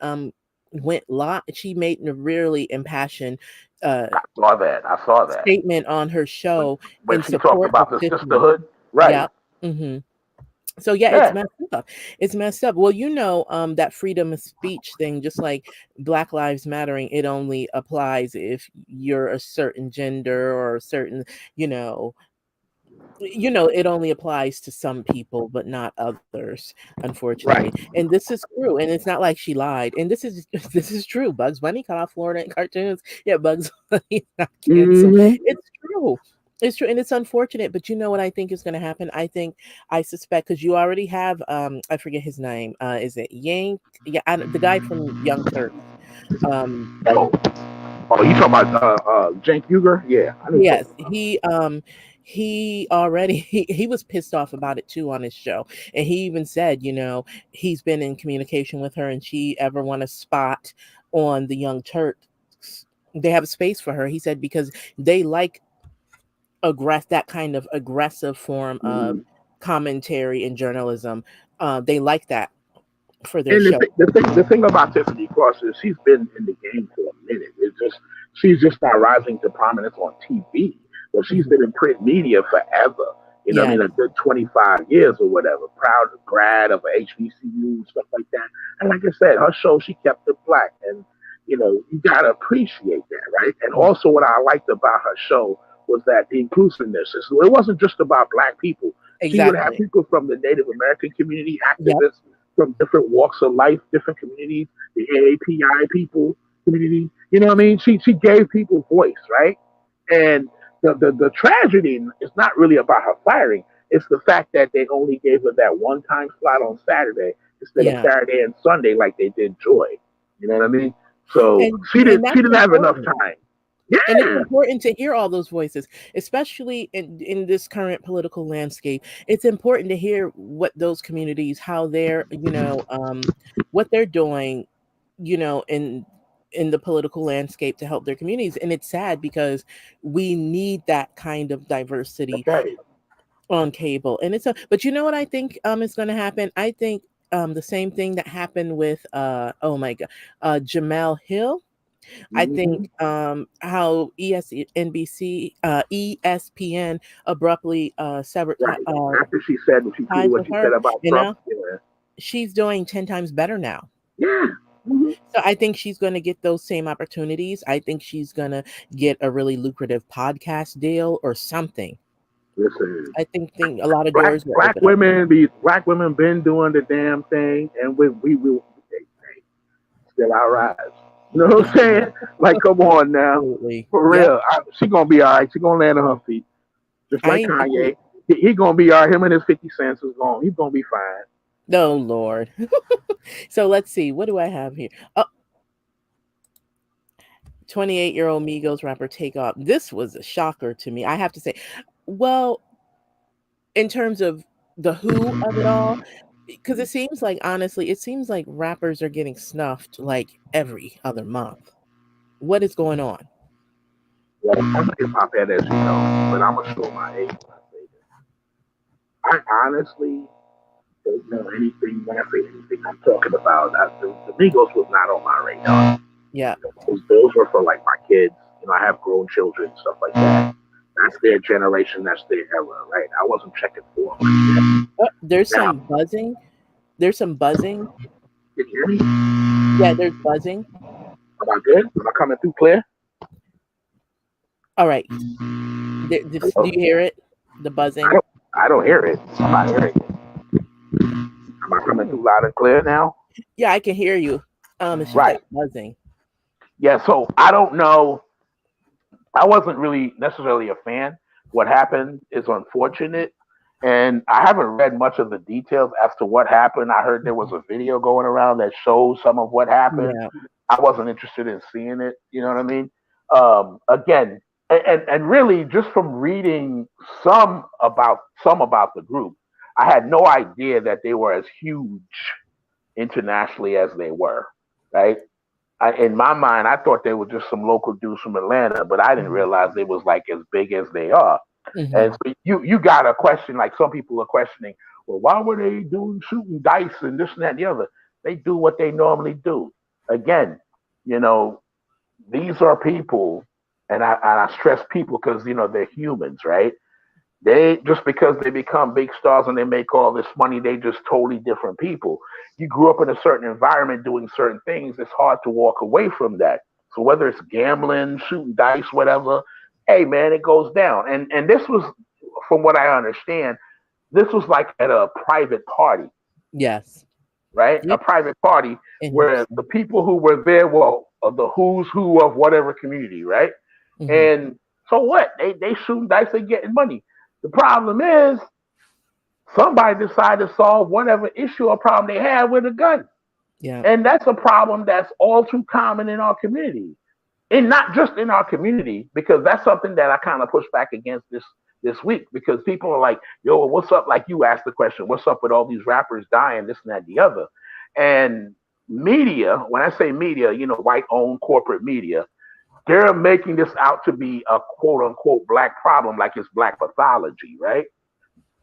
A: went live. She made a really impassioned uh
B: I saw that
A: statement on her
B: when
A: show
B: when
A: in
B: she talked
A: support of
B: about the
A: Tiffany.
B: sisterhood, right?
A: Yeah. Hmm. So yeah, it's
B: Yeah,
A: messed up. It's messed up. Well, that freedom of speech thing, just like Black Lives Mattering, it only applies if you're a certain gender or a certain, you know, it only applies to some people but not others, unfortunately.
B: right.
A: And this is true, and it's not like she lied, and this is this is true. Bugs Bunny cut off Florida in cartoons. Yeah, Bugs Bunny is not canceled.
B: Hmm.
A: It's true. It's true, and it's unfortunate, but you know what I think is going to happen? I suspect, because you already have I forget his name. Is it Yank? Yeah, the guy from Young Turks. um
B: Oh, oh, you talking about Cenk Uger? Yeah, I know you
A: Yes,
B: talking about.
A: he already he was pissed off about it too on his show. And he even said, he's been in communication with her, and she ever want a spot on the Young Turks, they have a space for her. He said because they like that kind of aggressive form of
B: Mhm.
A: commentary and journalism. They like that for their
B: And
A: show.
B: the thing about Tiffany Cross is she's been in the game for a minute. It's just she's just not rising to prominence on TV, but she's
A: Mhm.
B: been in print media forever. You know, what I
A: Yeah,
B: mean, a good 25 years or whatever. Proud grad of a HBCU, stuff like that. And like I said, her show she kept it black, and you gotta appreciate that, right? And
A: yeah,
B: also, what I liked about her show was that the inclusiveness. It wasn't just about black people. She would have
A: exactly.
B: people from the Native American community,
A: Yep,
B: activists from different walks of life, different communities, the AAPI people community. You know what I mean? She gave people voice, right? And the tragedy is not really about her firing. It's the fact that they only gave her that one time slot on Saturday instead of
A: yeah.
B: Saturday and Sunday like they did Joy. You know what I mean? So she
A: And
B: didn't she
A: that's
B: didn't have enough
A: important.
B: time.
A: And it's
B: Yeah,
A: important to hear all those voices, especially in this current political landscape. It's important to hear what those communities, how they're, what they're doing, in the political landscape to help their communities. And it's sad because we need that kind of diversity
B: that's right.
A: on cable. And but you know what I think is going to happen? I think the same thing that happened with oh my god, Jamel Hill. I
B: Mm-hmm.
A: think how ESPN abruptly severed
B: Right. After she said when she tweeted
A: ties
B: what
A: with
B: she said
A: her,
B: about
A: you
B: Trump,
A: know,
B: yeah,
A: she's doing 10 times better now.
B: yeah. Mm-hmm.
A: So I think she's going to get those same opportunities. I think she's going to get a really lucrative podcast deal or something.
B: Listen,
A: I think a lot of doors will open up.
B: these black women been doing the damn thing, and we will still our rise. You know what I'm saying? Like, come on now,
A: Absolutely.
B: for
A: Yep.
B: real. She gonna be all right. She gonna land on her feet, just
A: I
B: like
A: ain't thinking.
B: Kanye. He gonna be all right. Him and his 50 cents is gone. He's gonna be fine.
A: Oh Lord. So let's see. What do I have here? Oh, 28-year-old Migos rapper Take Off. This was a shocker to me. I have to say. Well, in terms of the who of it all, because it seems like, honestly, it seems like rappers are getting snuffed like every other month. What is going on?
B: Well, I'm a hip hop head, as you know, but I'm gonna show my age when I say this. I honestly don't know anything. When I say anything, I'm talking about the Migos was not on my radar.
A: Yeah.
B: Those were for like my kids. I have grown children, stuff like that. That's their generation. That's their era, right? I wasn't checking for them like
A: Oh, there's
B: that. Now,
A: some buzzing. There's some buzzing.
B: can you hear me?
A: Yeah, there's buzzing.
B: Am I good? Am I coming through clear?
A: All right. Do
B: Hello?
A: you hear it? The
B: I
A: buzzing.
B: don't. I don't hear it. I'm not hearing it. Am I coming
A: Hmm.
B: through loud and clear now?
A: Yeah, I can hear you. It's just that
B: Right.
A: buzzing.
B: Yeah. So I don't know. I wasn't really necessarily a fan. What happened is unfortunate, and I haven't read much of the details as to what happened. I heard there was a video going around that shows some of what happened.
A: Yeah.
B: I wasn't interested in seeing it. You know what I mean? Again, and really, just from reading some about the group, I had no idea that they were as huge internationally as they were. Right? In my mind, I thought they were just some local dudes from Atlanta, but I didn't
A: Hmm.
B: realize they was like as big as they are. And
A: Hmm.
B: so you got a question, like some people are questioning, well, why were they doing shooting dice and this and that and the other? They do what they normally do. Again, you know, these are people, and I stress people because they're humans, right? They just because they become big stars and they make all this money, they just totally different people. You grew up in a certain environment doing certain things, it's hard to walk away from that. So whether it's gambling, shooting dice, whatever, hey man, it goes down. And this was, from what I understand, this was like at a private party,
A: Yes.
B: right? A
A: Yep.
B: private party
A: And
B: where the people who were there were the who's who of whatever community, right?
A: mhm.
B: And so what? They shooting dice, they getting money. The problem is somebody decided to solve whatever issue or problem they had with a gun.
A: Yeah.
B: And that's a problem that's all too common in our community. And not just in our community, because that's something that I kind of push back against this week, because people are like, yo, what's up? Like you asked the question, what's up with all these rappers dying, this and that, the other. And media, when I say media, white owned corporate media, they're making this out to be a quote unquote black problem, like it's black pathology, right?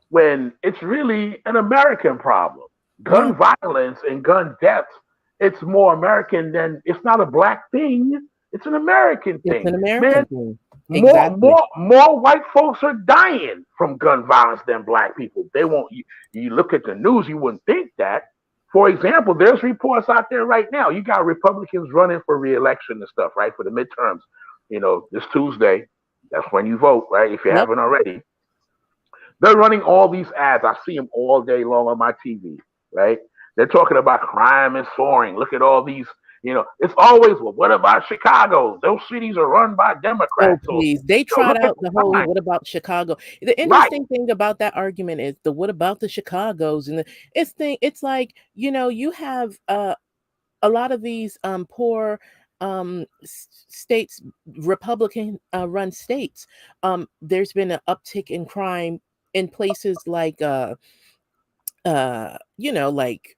B: When it's really an American problem.
A: Yeah.
B: Gun violence and gun deaths, it's more American than, it's not a black thing. It's an American
A: It's
B: thing.
A: an
B: Man,
A: American thing.
B: more
A: Exactly.
B: more more white folks are dying from gun violence than black people. They won't you look at the news, you wouldn't think that. For example, there's reports out there right now. You got Republicans running for re-election and stuff, right? For the midterms. This Tuesday, that's when you vote, right? If you
A: Yep.
B: haven't already. They're running all these ads. I see them all day long on my TV, right? They're talking about crime is soaring. Look at all these, it's always, well, what about Chicago? Those cities are run by
A: Oh,
B: Democrats. So,
A: please. They trot
B: look at
A: out the
B: the
A: whole
B: crime.
A: what about Chicago? The
B: Right.
A: interesting thing about that argument is the what about the Chicagos and it's like, you have a lot of these poor states, Republican run states. There's been an uptick in crime in places like like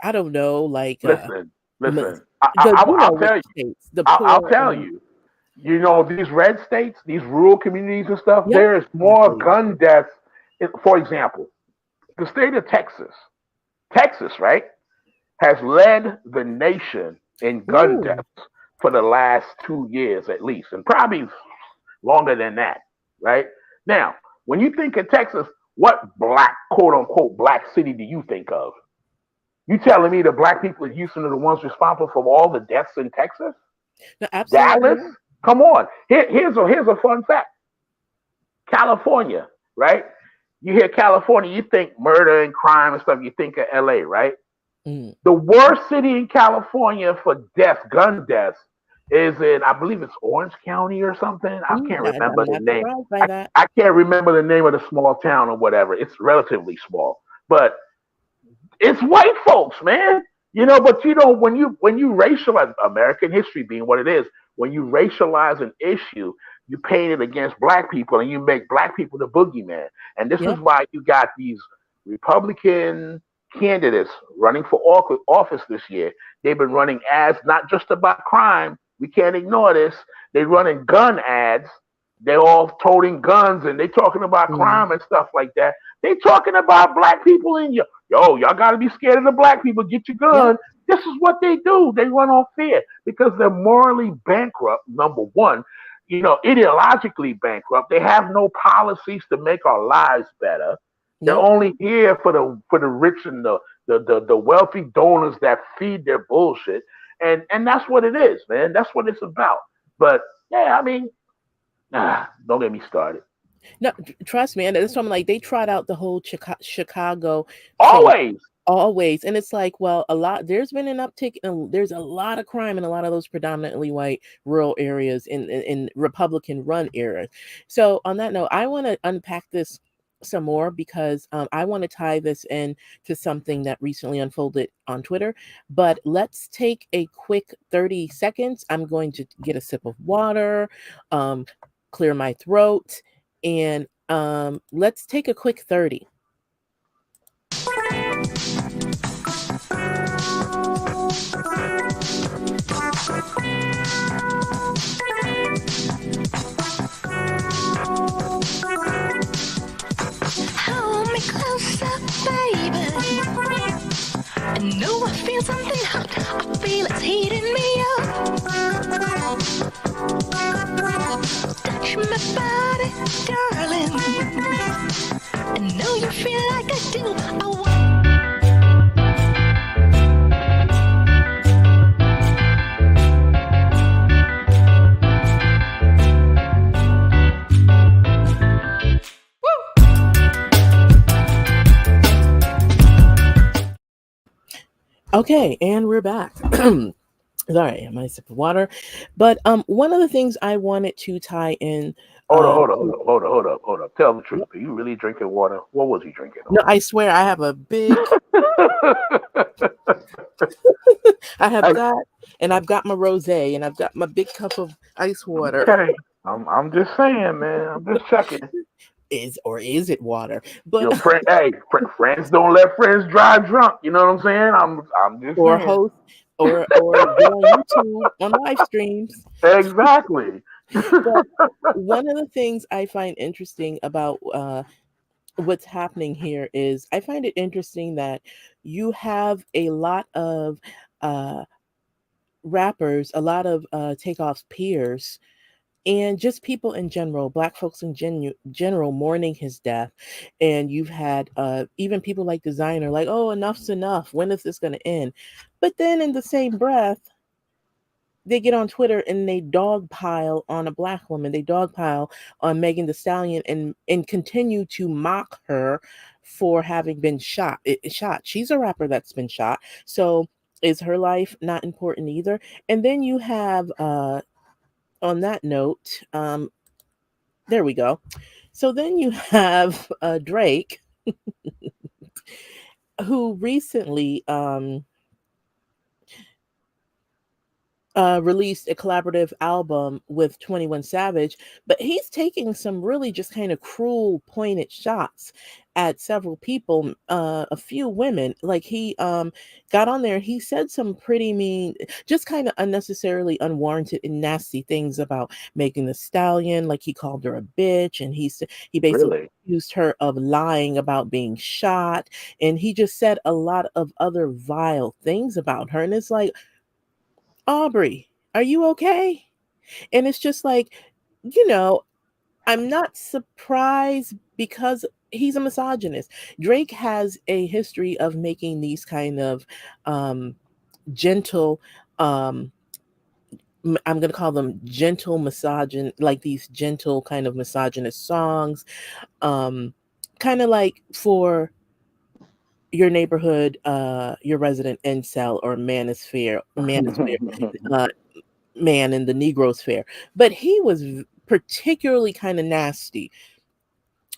A: I don't know, like
B: Listen,
A: Mis-
B: listen. I,
A: the
B: I,
A: you
B: I'll
A: know which
B: tell you.
A: states, the
B: I'll
A: poor
B: tell you. These red states, these rural communities and stuff,
A: yep,
B: there is more
A: exactly.
B: gun deaths. For example, the state of Texas, right, has led the nation in gun
A: Ooh,
B: deaths for the last 2 years at least, and probably longer than that, right? Now, when you think of Texas, what black, quote unquote, black city do you think of? You telling me the black people in Houston are the ones responsible for all the deaths in Texas?
A: no, absolutely
B: Dallas?
A: not.
B: Come on. Here's a fun fact. California, right? You hear California, you think murder and crime and stuff, you think of LA, right?
A: Mm.
B: The worst city in California for deaths, gun deaths, is in, I believe it's Orange County or something. I can't
A: I'm
B: remember the
A: not
B: name.
A: surprised by that.
B: I can't remember the name of the small town or whatever. It's relatively small. But it's white folks, man. But when you racialize American history being what it is, when you racialize an issue, you paint it against black people and you make black people the boogeyman. And this is
A: Yep.
B: why you got these Republican candidates running for office this year. They've been running ads not just about crime. We can't ignore this. They're running gun ads. They're all toting guns and they talking about
A: Mm.
B: crime and stuff like that. They talking about black people in you. Yo, y'all got to be scared of the black people. Get your
A: Yep.
B: gun. This is what they do. They run on fear because they're morally bankrupt, number one. Ideologically bankrupt. They have no policies to make our lives better. They're
A: Nope.
B: only here for the rich and the wealthy donors that feed their bullshit. And that's what it is, man. That's what it's about. But yeah, I mean, don't get me started.
A: No, trust me, and that's why I'm like they trot out the whole Chicago thing
B: Always.
A: always, and it's like, well, there's been an uptick, and there's a lot of crime in a lot of those predominantly white rural areas in Republican run areas. So on that note, I want to unpack this some more because I want to tie this in to something that recently unfolded on Twitter. But let's take a quick 30 seconds. I'm going to get a sip of water, clear my throat, and let's take a quick 30.
D: Hold me closer, baby. I know I feel something hot. I feel it's heating me up. Touch my body, darling.
A: Okay, and we're back. Sorry, my sip of water. But one of the things I wanted to tie in
B: Hold on, hold on, hold
A: to,
B: on, hold on, hold up, hold up. Tell the truth. Are you really drinking water? What was he drinking
A: no,
B: on?
A: I swear I have a big I have
B: Hey,
A: that, and I've got my rosé, and I've got my big cup of ice water.
B: okay. I'm just saying, man. I'm just checking.
A: Is it water? But
B: Your friend, hey, friends don't let friends drive drunk. You know what I'm saying? I'm just
A: or
B: saying.
A: host or go on YouTube on live streams.
B: Exactly.
A: But one of the things I find interesting about what's happening here is I find it interesting that you have a lot of uh, rappers, a lot of Takeoff's peers, and just people in general, black folks in general, mourning his death. And you've had even people like Designer, like, oh, enough's enough. When is this going to end? But then in the same breath, they get on Twitter and they dogpile on a black woman. They dogpile on Megan the Stallion and continue to mock her for having been shot. She's a rapper that's been shot. So is her life not important either? And then you have on that note, there we go. So then you have Drake, who recently released a collaborative album with 21 Savage, but he's taking some really just kind of cruel, pointed shots at several people, a few women. Like he got on there, he said some pretty mean, just kind of unnecessarily unwarranted and nasty things about Megan the Stallion. Like he called her a bitch, and he basically
B: Really?
A: accused her of lying about being shot, and he just said a lot of other vile things about her. And it's like, Aubrey, are you okay? And it's just like, you know, I'm not surprised because he's a misogynist. Drake has a history of making these kind of um, gentle, um, I'm going to call them gentle misogyn, like these gentle kind of misogynist songs, um, kind of like for your neighborhood, your resident incel or manosphere, uh, man in the Negro sphere. But he was particularly kind of nasty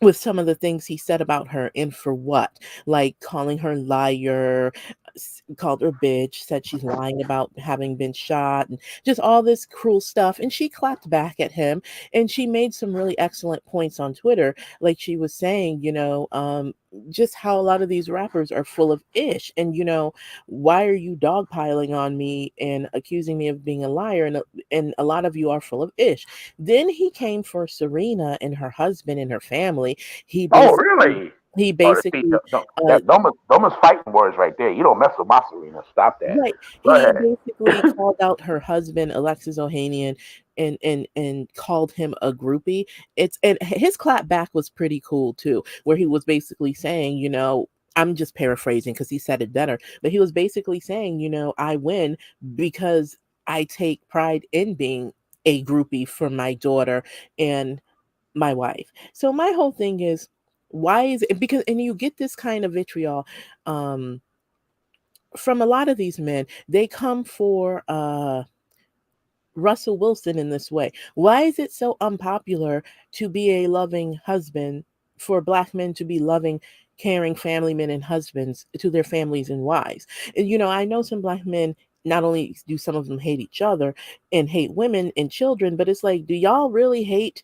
A: with some of the things he said about her, and for what, like calling her liar, called her bitch, said she's lying about having been shot, and just all this cruel stuff. And she clapped back at him, and she made some really excellent points on Twitter, like she was saying, just how a lot of these rappers are full of ish, and why are you dogpiling on me and accusing me of being a liar, and a lot of you are full of ish. Then he came for Serena and her husband and her family. He
B: Oh,
A: basically
B: really?
A: he
B: Oh, see,
A: basically uh
B: those fighting words right there. You don't mess with my Serena. Stop that.
A: right,
B: Go
A: he
B: ahead.
A: basically called out her husband, Alexis Ohanian, and called him a groupie. And his clap back was pretty cool too, where he was basically saying, I'm just paraphrasing because he said it better, but he was basically saying, I win because I take pride in being a groupie for my daughter and my wife. So my whole thing is, why is it, because, and you get this kind of vitriol from a lot of these men. They come for Russell Wilson in this way. Why is it so unpopular to be a loving husband, for black men to be loving, caring family men and husbands to their families and wives? And I know some black men, not only do some of them hate each other and hate women and children, but it's like, do y'all really hate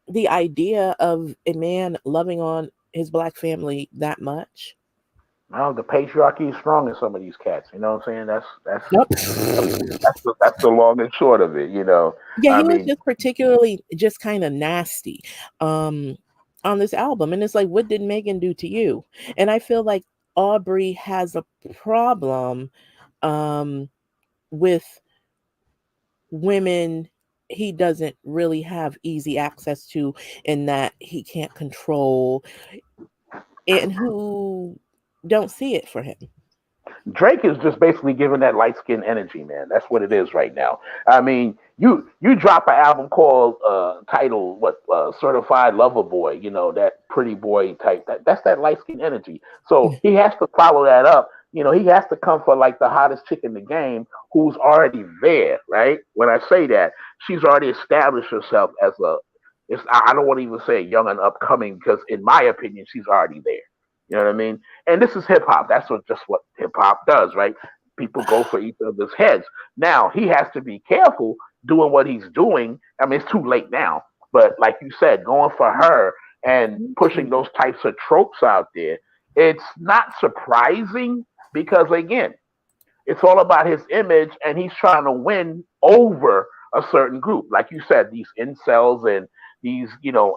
A: the idea of a man loving on his black family that much?
B: Well, the patriarchy is strong in some of these cats. You know what I'm saying?
A: Nope.
B: That's the long and short of it.
A: Yeah,
B: I
A: he was
B: mean,
A: just particularly just kind of nasty um on this album. And it's like, what did Megan do to you? And I feel like Aubrey has a problem um with women he doesn't really have easy access to, and that he can't control, and who don't see it for him.
B: Drake is just basically giving that light skin energy, man. That's what it is right now. I mean, you drop an album called titled what Certified Lover Boy, that pretty boy type. That's that light skin energy. So he has to follow that up he has to come for like the hottest chick in the game who's already there, right? When I say that, she's already established herself as I don't want to even say young and upcoming because, in my opinion, she's already there. You know what I mean? And this is hip hop. That's just what hip hop does, right? People go for each other's heads. Now he has to be careful doing what he's doing. I mean, it's too late now, but like you said, going for her and pushing those types of tropes out there, it's not surprising because again, it's all about his image, and he's trying to win over a certain group. Like you said, these incels and these,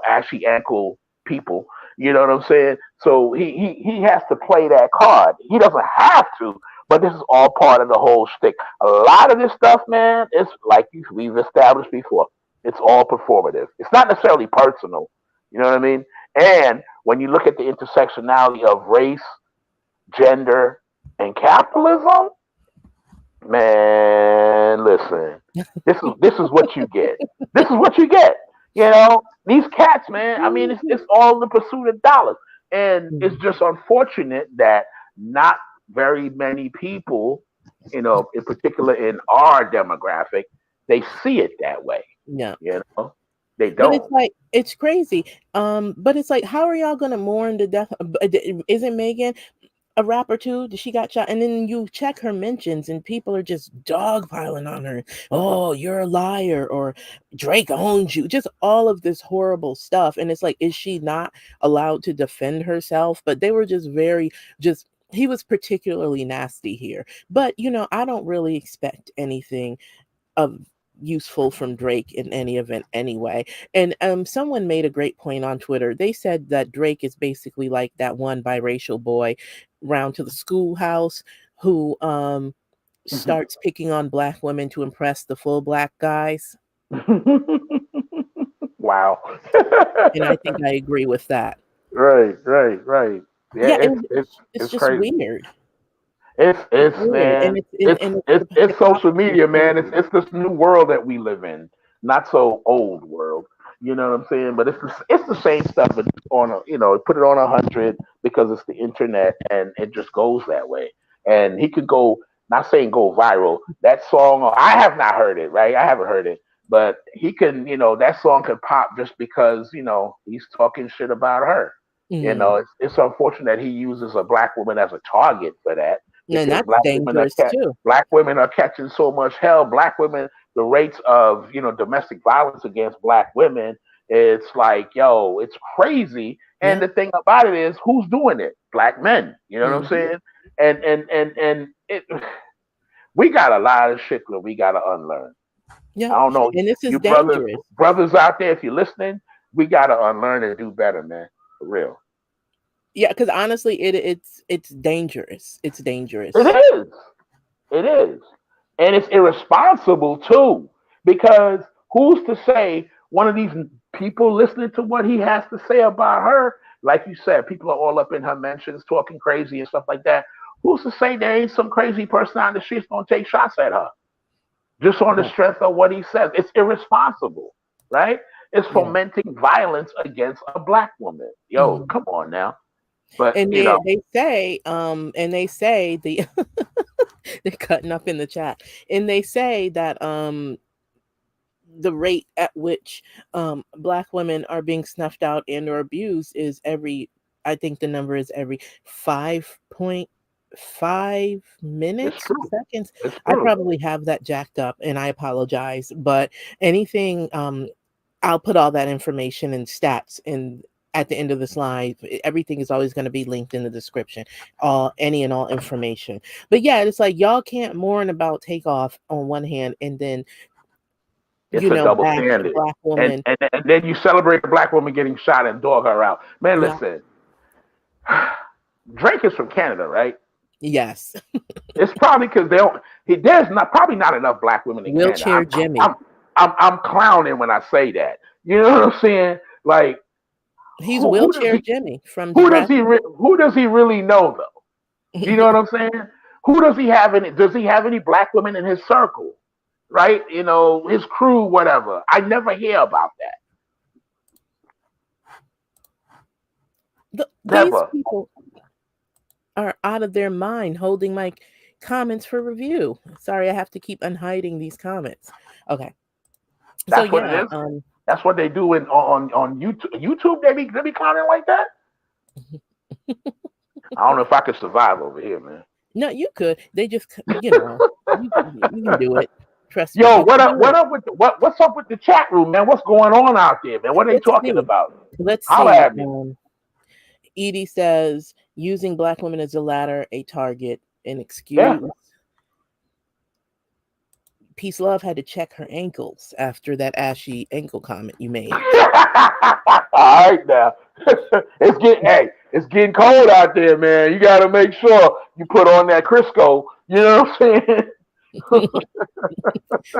B: ashy ankle people. You know what I'm saying? So he has to play that card. He doesn't have to, but this is all part of the whole shtick. A lot of this stuff, man, it's like we've established before. It's all performative. It's not necessarily personal. You know what I mean? And when you look at the intersectionality of race, gender, and capitalism, man, listen. This is what you get. This is what you get. These cats, man. I mean, it's all in the pursuit of dollars, and it's just unfortunate that not very many people, in particular in our demographic, they see it that way.
A: Yeah.
B: They
A: But it's
B: don't.
A: like, it's crazy. But it's like, how are y'all gonna mourn the death? Isn't Megan a rapper too? She got shot, and then you check her mentions, and people are just dogpiling on her. Oh, you're a liar, or Drake owns you. Just all of this horrible stuff, and it's like, is she not allowed to defend herself? But they were just he was particularly nasty here. But I don't really expect anything of useful from Drake in any event anyway. And someone made a great point on Twitter. They said that Drake is basically like that one biracial boy round to the schoolhouse who starts picking on black women to impress the full black guys.
B: Wow.
A: And I think I agree with that.
B: Right. Yeah,
A: Yeah, and it's
B: it's
A: just
B: crazy.
A: weird.
B: It's
A: Weird. And
B: man,
A: it's the
B: it's social
A: hypocrisy
B: media,
A: is
B: man.
A: crazy.
B: It's this new world that we live in, not so old world. You know what I'm saying? But it's the same stuff, but on a put it on 100 because it's the internet and it just goes that way. And he could go, not saying go viral. That song, I have not heard it, right? I haven't heard it, but he can, that song could pop just because he's talking shit about her.
A: Mm.
B: It's unfortunate that he uses a black woman as a target for that
A: And
B: because
A: that's dangerous too.
B: black women are catching so much hell. Black women, the rates of domestic violence against black women, it's like, yo, it's crazy. And
A: Yeah.
B: the thing about it is, who's doing it? Black men. You know what I'm
A: Hmm.
B: saying? And we got a lot of shit that we got to unlearn. I
A: Yep.
B: don't know,
A: And this is
B: you brothers
A: dangerous.
B: brothers out there, if you're listening, we got to unlearn and do better, man. For real.
A: Yeah, because honestly, it's dangerous. It's dangerous.
B: It is. It is. And it's irresponsible too. Because who's to say one of these people listening to what he has to say about her, like you said, people are all up in her mentions talking crazy and stuff like that. Who's to say there ain't some crazy person on the streets gonna take shots at her? Just on the
A: Yeah.
B: strength of what he says. It's irresponsible, right? It's
A: Yeah.
B: fomenting violence against a black woman. Yo,
A: Mhm.
B: come on now. But
A: And they say the they're cutting up in the chat, and they say that the rate at which black women are being snuffed out and or abused is I think the number is every 5.5
B: it's
A: minutes or
B: true.
A: seconds.
B: It's
A: I
B: true.
A: probably have that jacked up, and I apologize, but anything I'll put all that information and stats in at the end of this live. Everything is always going to be linked in the description, any and all information. But yeah, it's like y'all can't mourn about Takeoff on one hand, and then
B: It's a double
A: back a
B: standard.
A: black
B: And,
A: woman.
B: and and then you celebrate a black woman getting shot and dog her out. Man,
A: Yeah.
B: listen, Drake is from Canada, right?
A: Yes.
B: It's probably because they don't. There's not probably not enough black women in Canada.
A: Wheelchair Jimmy.
B: I'm clowning when I say that. You know what I'm saying? Like
A: He's
B: who does
A: Wheelchair
B: he
A: Jimmy from Jurassic.
B: who does he really know though? You know what I'm saying? Who does he have any? Does he have any black women in his circle? Right? His crew, whatever. I never hear about that.
A: These
B: Never.
A: people. are out of their mind holding my comments for review. Sorry, I have to keep unhiding these comments. Okay. So
B: That's what it
A: yeah,
B: is. That's what they do on YouTube. YouTube, they be commenting like that. I don't know if I could survive over here, man.
A: no, you could. They just, you can do it. Trust me,
B: Yo,
A: you
B: what
A: can
B: up?
A: do it.
B: What up with what's up with the chat room, man? What's going on out there, man? What are they
A: Let's
B: talking
A: see.
B: about?
A: Let's
B: Holla
A: see.
B: at me.
A: Edie says using black women as a ladder, a target, an
B: Yeah.
A: excuse. Peace Love had to check her ankles after that ashy ankle comment you made.
B: All right now. It's getting cold out there, man. You gotta make sure you put on that Crisco. You know what I'm saying?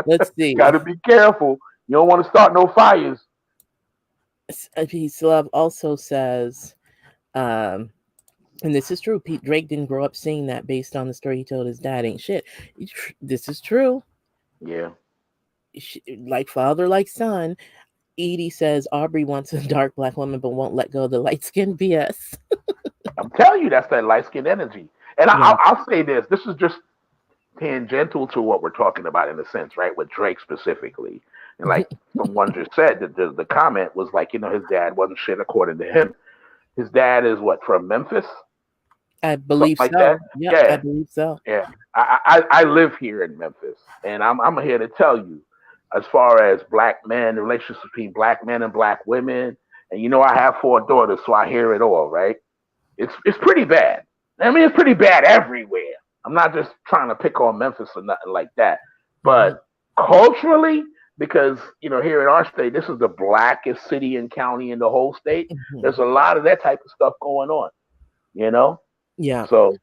A: Let's see.
B: Gotta be careful. You don't want to start no fires.
A: Peace Love also says, and this is true, Pete Drake didn't grow up seeing that based on the story he told his dad ain't shit. This is true.
B: Yeah.
A: Like father, like son. Edie says Aubrey wants a dark black woman but won't let go of the light skin BS.
B: I'm telling you, that's that light skin energy. And
A: Yeah.
B: I'll say this. This is just tangential to what we're talking about in a sense, right? With Drake specifically. And like someone just said, that the comment was like, his dad wasn't shit according to him. His dad is what, from Memphis?
A: I
B: Something
A: believe
B: like
A: so.
B: that?
A: Yep, I
B: Yeah.
A: believe so.
B: Yeah. I live here in Memphis. And I'm here to tell you, as far as black men, the relationships between black men and black women, and I have 4 daughters, so I hear it all, right? It's pretty bad. I mean, it's pretty bad everywhere. I'm not just trying to pick on Memphis or nothing like that, but culturally, because here in our state, this is the blackest city and county in the whole state.
A: Mhm.
B: There's a lot of that type of stuff going on, you know.
A: Yeah,
B: So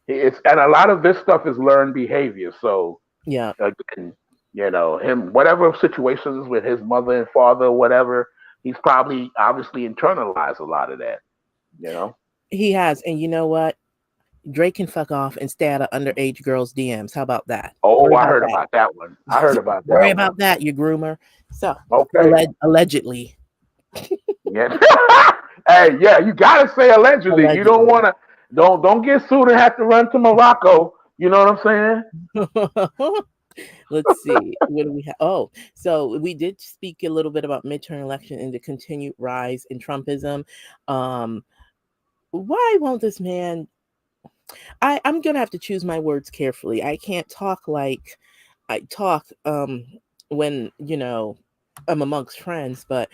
B: and a lot of this stuff is learned behavior. So
A: yeah.
B: again, him, whatever situations with his mother and father, whatever, he's probably obviously internalized a lot of that. You know.
A: He has, and you know what? Drake can fuck off and stay out of underage girls' DMs. How about that?
B: Oh,
A: Worry
B: I
A: about
B: heard
A: that.
B: about that one. I heard about
A: Worry
B: that one.
A: about that, you groomer. So,
B: Okay.
A: allegedly.
B: Yeah. Hey, yeah, you gotta say allegedly. You don't
A: Allegedly.
B: wanna don't get sued and have to run to Morocco. You know what I'm saying?
A: Let's see. What do we have? Oh, so we did speak a little bit about midterm election and the continued rise in Trumpism. Why won't this man? I'm gonna have to choose my words carefully. I can't talk like I talk when I'm amongst friends, but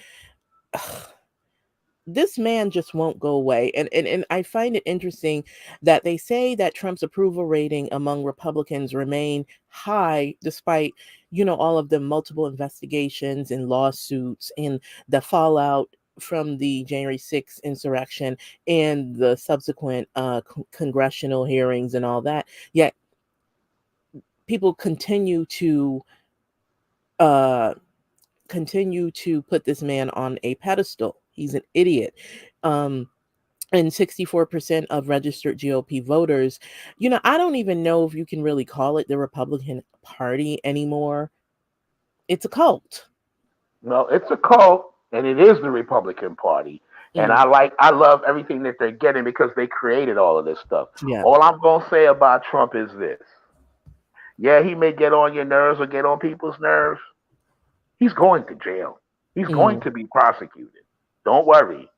A: this man just won't go away. And I find it interesting that they say that Trump's approval rating among Republicans remain high despite, all of the multiple investigations and lawsuits and the fallout from the January 6th insurrection and the subsequent congressional hearings and all that. Yet people uh continue to put this man on a pedestal. He's an idiot. Um, and 64% of registered GOP voters, I don't even know if you can really call it the Republican Party anymore. It's a cult.
B: No, it's a cult, and it is the Republican Party. And
A: Mm,
B: I love everything that they're getting because they created all of this stuff.
A: yeah.
B: All I'm gonna say about Trump is this: yeah, he may get on your nerves or get on people's nerves. He's going to jail. He's going
A: Mm,
B: to be prosecuted. Don't worry.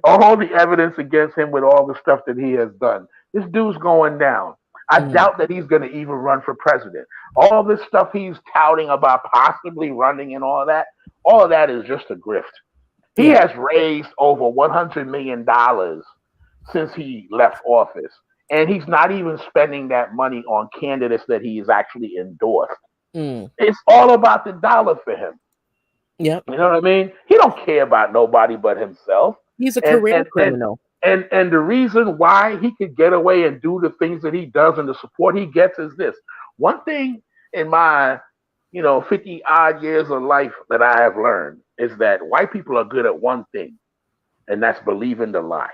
B: All the evidence against him with all the stuff that he has done. This dude's going down. I
A: mm,
B: doubt that he's going to even run for president. All this stuff he's touting about possibly running and all of that is just a grift. He
A: yeah.
B: has raised over $100 million since he left office. And he's not even spending that money on candidates that he has actually endorsed.
A: Mm,
B: It's all about the dollar for him.
A: yep.
B: You know what I mean? He don't care about nobody but himself.
A: He's a
B: And
A: career
B: and and
A: criminal.
B: and the reason why he could get away and do the things that he does and the support he gets is this. One thing in my 50 odd years of life that I have learned is that white people are good at one thing, and that's believing the lie.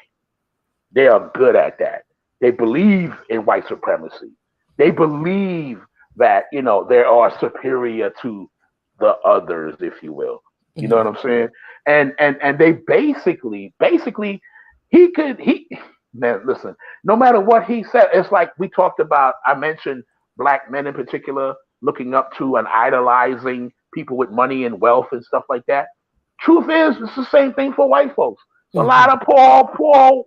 B: They are good at that. They believe in white supremacy. They believe that, they are superior to the others, if you will. You know
A: Mhm.
B: what I'm saying? And they basically he could he Man, listen, no matter what he said, it's like we talked about. I mentioned black men in particular looking up to and idolizing people with money and wealth and stuff like that. Truth is, it's the same thing for white folks. It's a lot
A: Mhm.
B: of poor.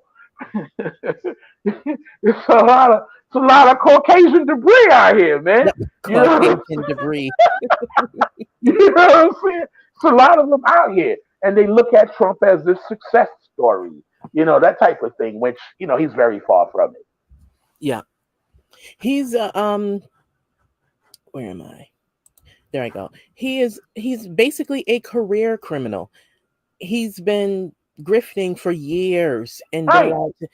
B: It's a lot of Caucasian debris out here, man.
A: Yep.
B: You know,
A: Caucasian debris.
B: you know what I'm saying? It's a lot of them out here, and they look at Trump as this success story, that type of thing. Which he's very far from it.
A: Yeah. He's where am I? There I go. He's basically a career criminal. He's been grifting for years and been
B: Right.
A: allowed to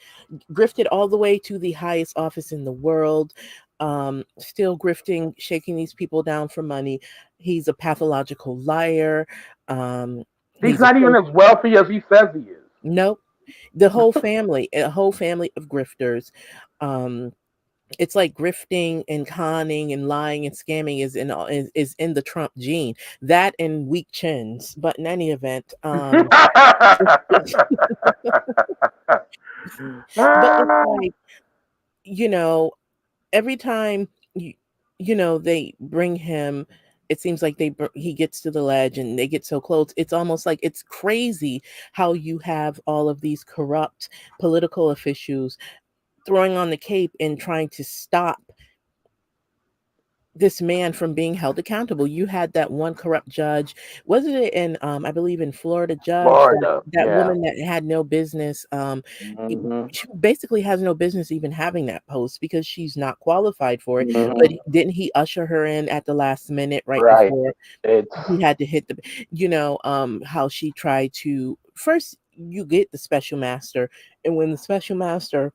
A: grifted all the way to the highest office in the world. Still grifting, shaking these people down for money. He's a pathological liar. Um,
B: He's
A: he's a
B: not even as wealthy as he says he is.
A: nope. The whole family, a whole family of grifters. Um, it's like grifting and conning and lying and scamming is in the Trump gene. That and weak chins. But in any event, but it's like, you know, every time they bring him, it seems like he gets to the ledge and they get so close. It's almost like it's crazy how you have all of these corrupt political officials throwing on the cape and trying to stop this man from being held accountable. You had that one corrupt judge, wasn't it in I believe in Florida, judge
B: Florida,
A: that
B: yeah.
A: woman that had no business,
B: Hmm.
A: she basically has no business even having that post because she's not qualified for it. But
B: Hmm.
A: didn't he usher her in at the last minute right
B: Right.
A: before
B: It's
A: he had to hit the, how she tried to first, you get the special master, and when the special master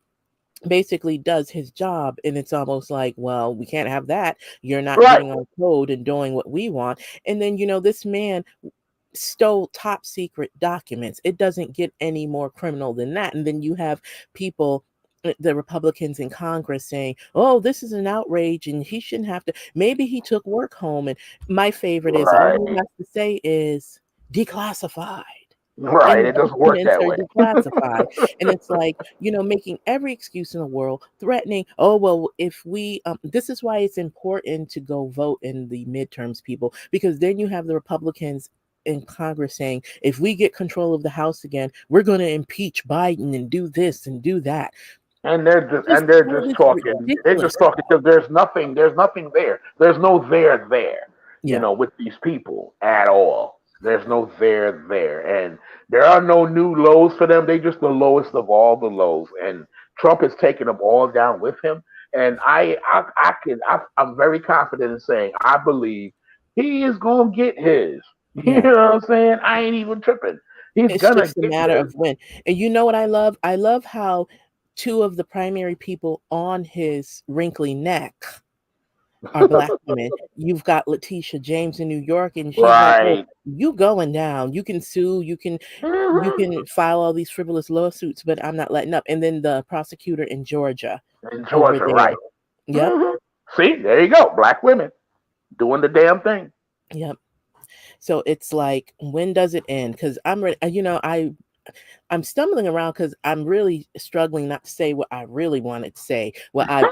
A: basically does his job, and it's almost like, well, we can't have that, you're not
B: right.
A: getting on code and doing what we want. And then this man stole top secret documents. It doesn't get any more criminal than that. And then you have people, the Republicans in Congress, saying, oh, this is an outrage and he shouldn't have to, maybe he took work home. And my favorite is all he
B: Right.
A: has to say is declassified,
B: Right.
A: and
B: It doesn't work
A: documents
B: that
A: are
B: way.
A: declassified. And it's like, making every excuse in the world, threatening, oh, well, if we, this is why it's important to go vote in the midterms, people, because then you have the Republicans in Congress saying, if we get control of the House again, we're going to impeach Biden and do this and do that.
B: And they're just
A: Just
B: and they're
A: all
B: just
A: this
B: talking. They're
A: ridiculous
B: just talking
A: stuff.
B: because there's nothing there. There's no there.
A: Yeah.
B: With these people at all. There's no there, and there are no new lows for them. They just the lowest of all the lows, and Trump is taking them all down with him. And I'm very confident in saying I believe he is gonna get his. You
A: Yeah.
B: know what I'm saying? I ain't even tripping. He's
A: It's
B: gonna
A: just a
B: get
A: matter
B: his.
A: of when. And you know what I love? I love how two of the primary people on his wrinkly neck are black women. You've got Letitia James in New York, and she's like, "Oh,
B: Right.
A: you going down. You can sue. You
B: Hmm.
A: can file all these frivolous lawsuits, but I'm not letting up." And then the prosecutor in Georgia
B: In
A: over
B: Georgia,
A: there.
B: right.
A: Yep.
B: Hmm. See, there you go. Black women doing the damn thing.
A: Yep. So it's like, when does it end? Because I'm ready. I'm stumbling around because I'm really struggling not to say what I really wanted to say. What I,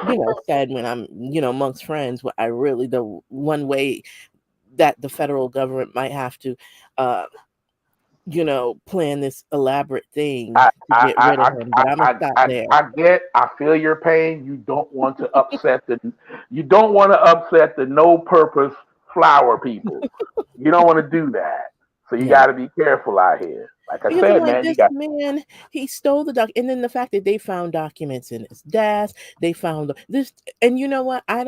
A: said when I'm, amongst friends. What I really, the one way that the federal government might have to, uh, plan this elaborate thing
B: I
A: to get rid of
B: I
A: him. But I'm gonna stop there.
B: I feel your pain. You don't want to upset the no purpose flower people. You don't want to do that. So you
A: Yeah.
B: got to be careful out here. Like I
A: Because I'm
B: said,
A: like,
B: man, you
A: this
B: got
A: man, he stole the and then the fact that they found documents in his desk, they found this, and you know what? I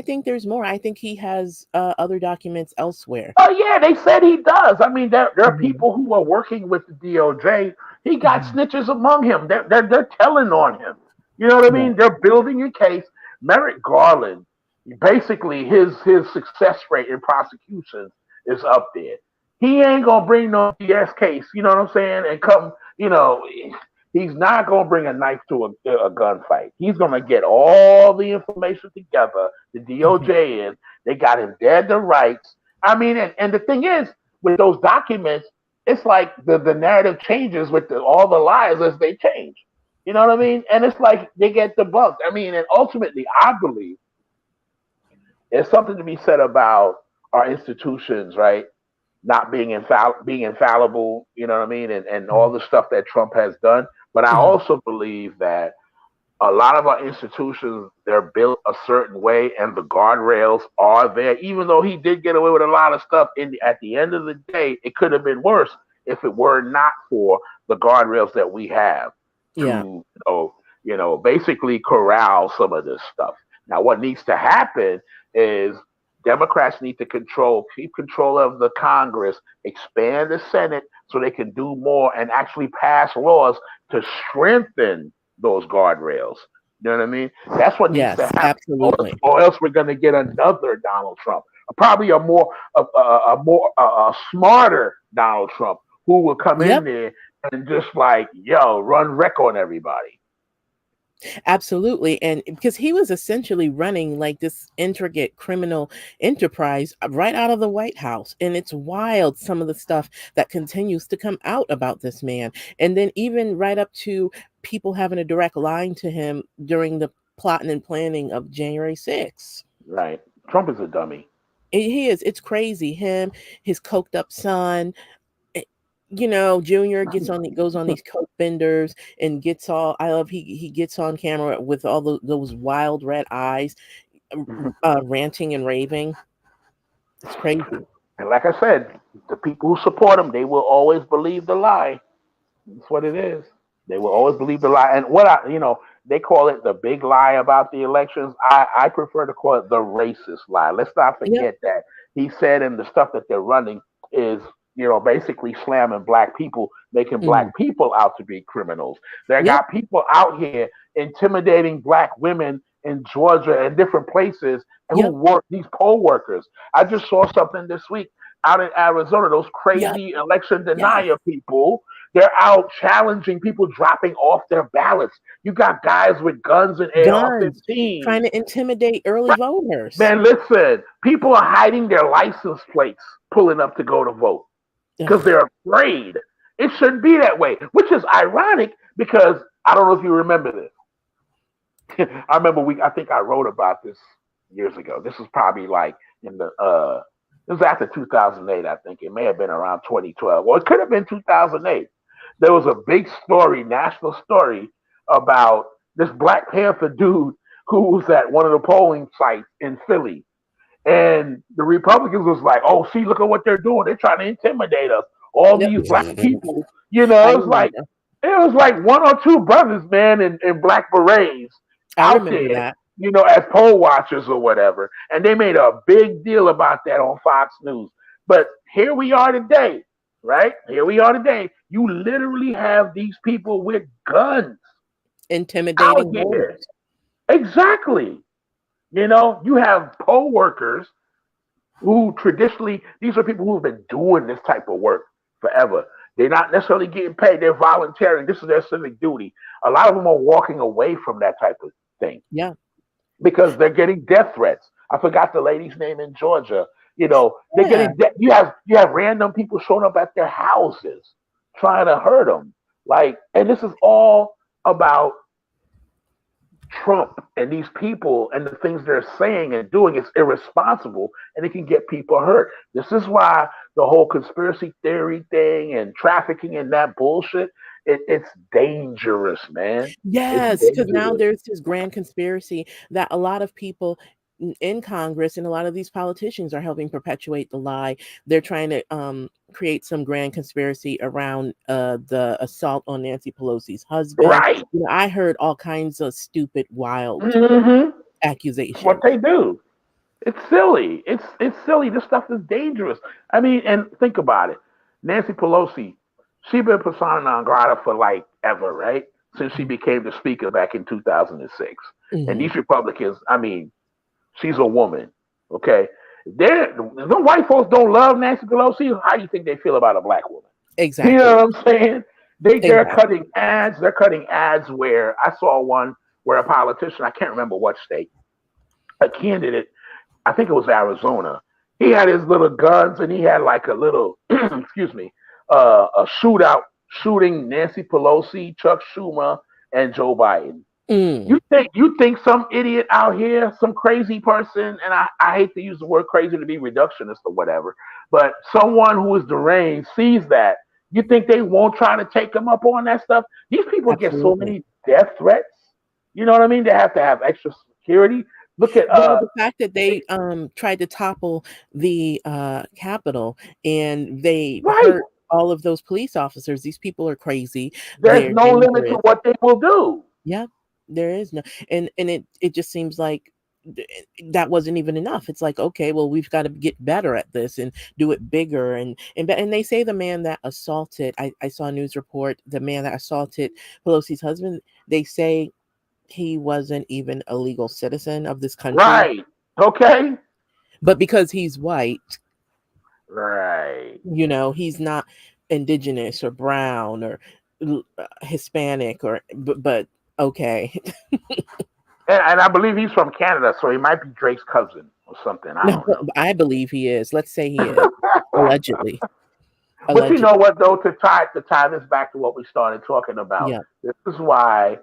A: think there's more. I think he has other documents elsewhere.
B: Oh yeah, they said he does. I mean, there are
A: Mhm.
B: people who are working with the DOJ. He got
A: Mhm.
B: snitches among him. They're telling on him. You know what I
A: Yeah.
B: mean? They're building a case. Merrick Garland, basically his success rate in prosecutions is up there. He ain't gonna bring no BS case. You know what I'm saying? And come, you know, he's not gonna bring a knife to a gunfight. He's gonna get all the information together. The
A: Mhm.
B: DOJ is. They got him dead to rights. I mean, and the thing is, with those documents, it's like the narrative changes with all the lies as they change. You know what I mean? And it's like they get debunked. I mean, and ultimately, I believe there's something to be said about our institutions, right? Not being infallible, you know what I mean, and all the stuff that Trump has done. But I
A: Mhm.
B: also believe that a lot of our institutions, they're built a certain way and the guardrails are there. Even though he did get away with a lot of stuff, at the end of the day, it could have been worse if it were not for the guardrails that we have
A: Yeah.
B: to basically corral some of this stuff. Now what needs to happen is Democrats need to keep control of the Congress, expand the Senate so they can do more and actually pass laws to strengthen those guardrails. You know what I mean? That's what needs to
A: Yes,
B: happen,
A: absolutely.
B: or else we're going to get another Donald Trump, probably a smarter Donald Trump who will come in
A: Yep.
B: there and just like run wreck on everybody.
A: Absolutely. And because he was essentially running like this intricate criminal enterprise right out of the White House. And it's wild, some of the stuff that continues to come out about this man. And then even right up to people having a direct line to him during the plotting and planning of January 6th.
B: Right? Trump is a dummy.
A: He is. It's crazy. Him, his coked up son, eh, Junior goes on these coke benders and gets all. I love he gets on camera with all those wild red eyes, ranting and raving. It's crazy.
B: And like I said, the people who support him, they will always believe the lie. That's what it is. They will always believe the lie. And they call it the big lie about the elections. I prefer to call it the racist lie. Let's not
A: Yep.
B: forget that he said in the stuff that they're running is, basically slamming black people, making
A: Mm.
B: black people out to be criminals. They
A: Yep.
B: got people out here intimidating black women in Georgia and different places who
A: Yep.
B: work, these poll workers. I just saw something this week out in Arizona, those
A: Yep.
B: crazy election
A: Yes.
B: denier people. They're out challenging people dropping off their ballots. You got guys with guns and
A: Guns
B: AR-15s.
A: trying to intimidate early voters.
B: Man, listen, people are hiding their license plates, pulling up to go to vote because
A: Ugh.
B: they're afraid. It shouldn't be that way, which is ironic because I don't know if you remember this. I remember I think I wrote about this years ago. This was probably like in the it was after 2008, I think. It may have been around 2012. Well, it could have been 2008. There was a big story, national story, about this Black Panther dude who was at one of the polling sites in Philly. And the Republicans was like, oh, see, look at what they're doing. They're trying to intimidate us. All
A: Yep.
B: these black people,
A: I
B: it was like
A: remember.
B: one or two brothers, man, in black berets
A: I
B: out
A: remember
B: there,
A: that.
B: as poll watchers or whatever. And they made a big deal about that on Fox News. But here we are today, right? Here we are today. You literally have these people with guns out
A: Intimidating
B: here.
A: voters.
B: Exactly. You have poll workers who traditionally, these are people who've been doing this type of work forever. They're not necessarily getting paid, they're volunteering. This is their civic duty. A lot of them are walking away from that type of thing
A: Yeah.
B: because they're getting death threats. I forgot the lady's name in Georgia. They're
A: Yeah.
B: getting you have random people showing up at their houses trying to hurt them. And this is all about Trump and these people and the things they're saying and doing is irresponsible and it can get people hurt. This is why the whole conspiracy theory thing and trafficking and that bullshit, it's dangerous, man. It's
A: Yes, because now
B: dangerous.
A: there's this grand conspiracy that a lot of people in Congress and a lot of these politicians are helping perpetuate the lie. They're trying to create some grand conspiracy around the assault on Nancy Pelosi's husband.
B: Right.
A: I heard all kinds of stupid, wild
B: hmm That's what
A: accusations.
B: they do. It's silly. It's silly. This stuff is dangerous. I mean, and think about it. Nancy Pelosi, she been persona non grata for like ever, right? Since she became the speaker back in 2006. And
A: Hmm.
B: these Republicans, I mean, she's a woman. Okay, the white folks don't love Nancy Pelosi. How do you think they feel about a black woman? You
A: Exactly.
B: know what I'm saying? They're
A: Exactly.
B: cutting ads. They're cutting ads where I saw one where a politician, I can't remember what state, a candidate, I think it was Arizona. He had his little guns and he had like a little, excuse me, a shootout shooting Nancy Pelosi, Chuck Schumer, and Joe Biden.
A: Mm.
B: You think some idiot out here, some crazy person, and I hate to use the word crazy to be reductionist or whatever, but someone who is deranged sees that. You think they won't try to take him up on that stuff? These people get so
A: Absolutely.
B: many death threats. You know what I mean? They have to have extra security. Look at
A: Well, the fact that they tried to topple the Capitol and they
B: right.
A: hurt all of those police officers. These people are crazy.
B: There's
A: They're
B: no limit to
A: dangerous.
B: what they will do.
A: Yeah, there is no, and it just seems like that wasn't even enough. It's like, okay, well, we've got to get better at this and do it bigger. And they say the man that assaulted, I saw a news report, the man that assaulted Pelosi's husband, they say he wasn't even a legal citizen of this country,
B: Right. Okay.
A: but because he's white,
B: Right.
A: he's not indigenous or brown or Hispanic or but okay.
B: And I believe he's from Canada, so he might be Drake's cousin or something. I
A: No,
B: don't know.
A: I believe he is. Let's say he is. Allegedly.
B: But you
A: Allegedly.
B: know what though, to tie this back to what we started talking about,
A: Yeah,
B: this is why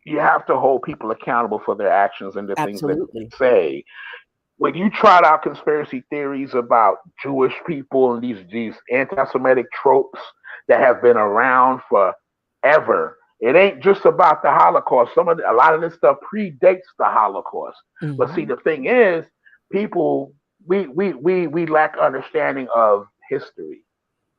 B: you have to hold people accountable for their actions and the things that they
A: absolutely.
B: say. When you trot out conspiracy theories about Jewish people and these anti-Semitic tropes that have been around forever, it ain't just about the Holocaust. A lot of this stuff predates the Holocaust. But see,
A: Hmm.
B: the thing is, people we lack understanding of history,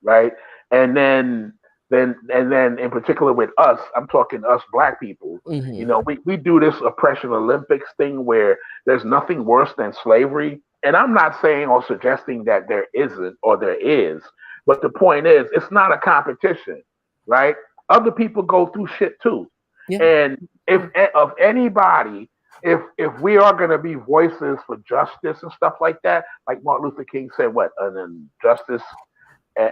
B: right? And then in particular with us, I'm talking us black people,
A: Hmm.
B: we do this oppression Olympics thing where there's nothing worse than slavery. And I'm not saying or suggesting that there isn't or there is, but the point is it's not a competition, right? Other people go through shit too.
A: Yeah.
B: And if of anybody, if we are going to be voices for justice and stuff like that, like Martin Luther King said, what, and then justice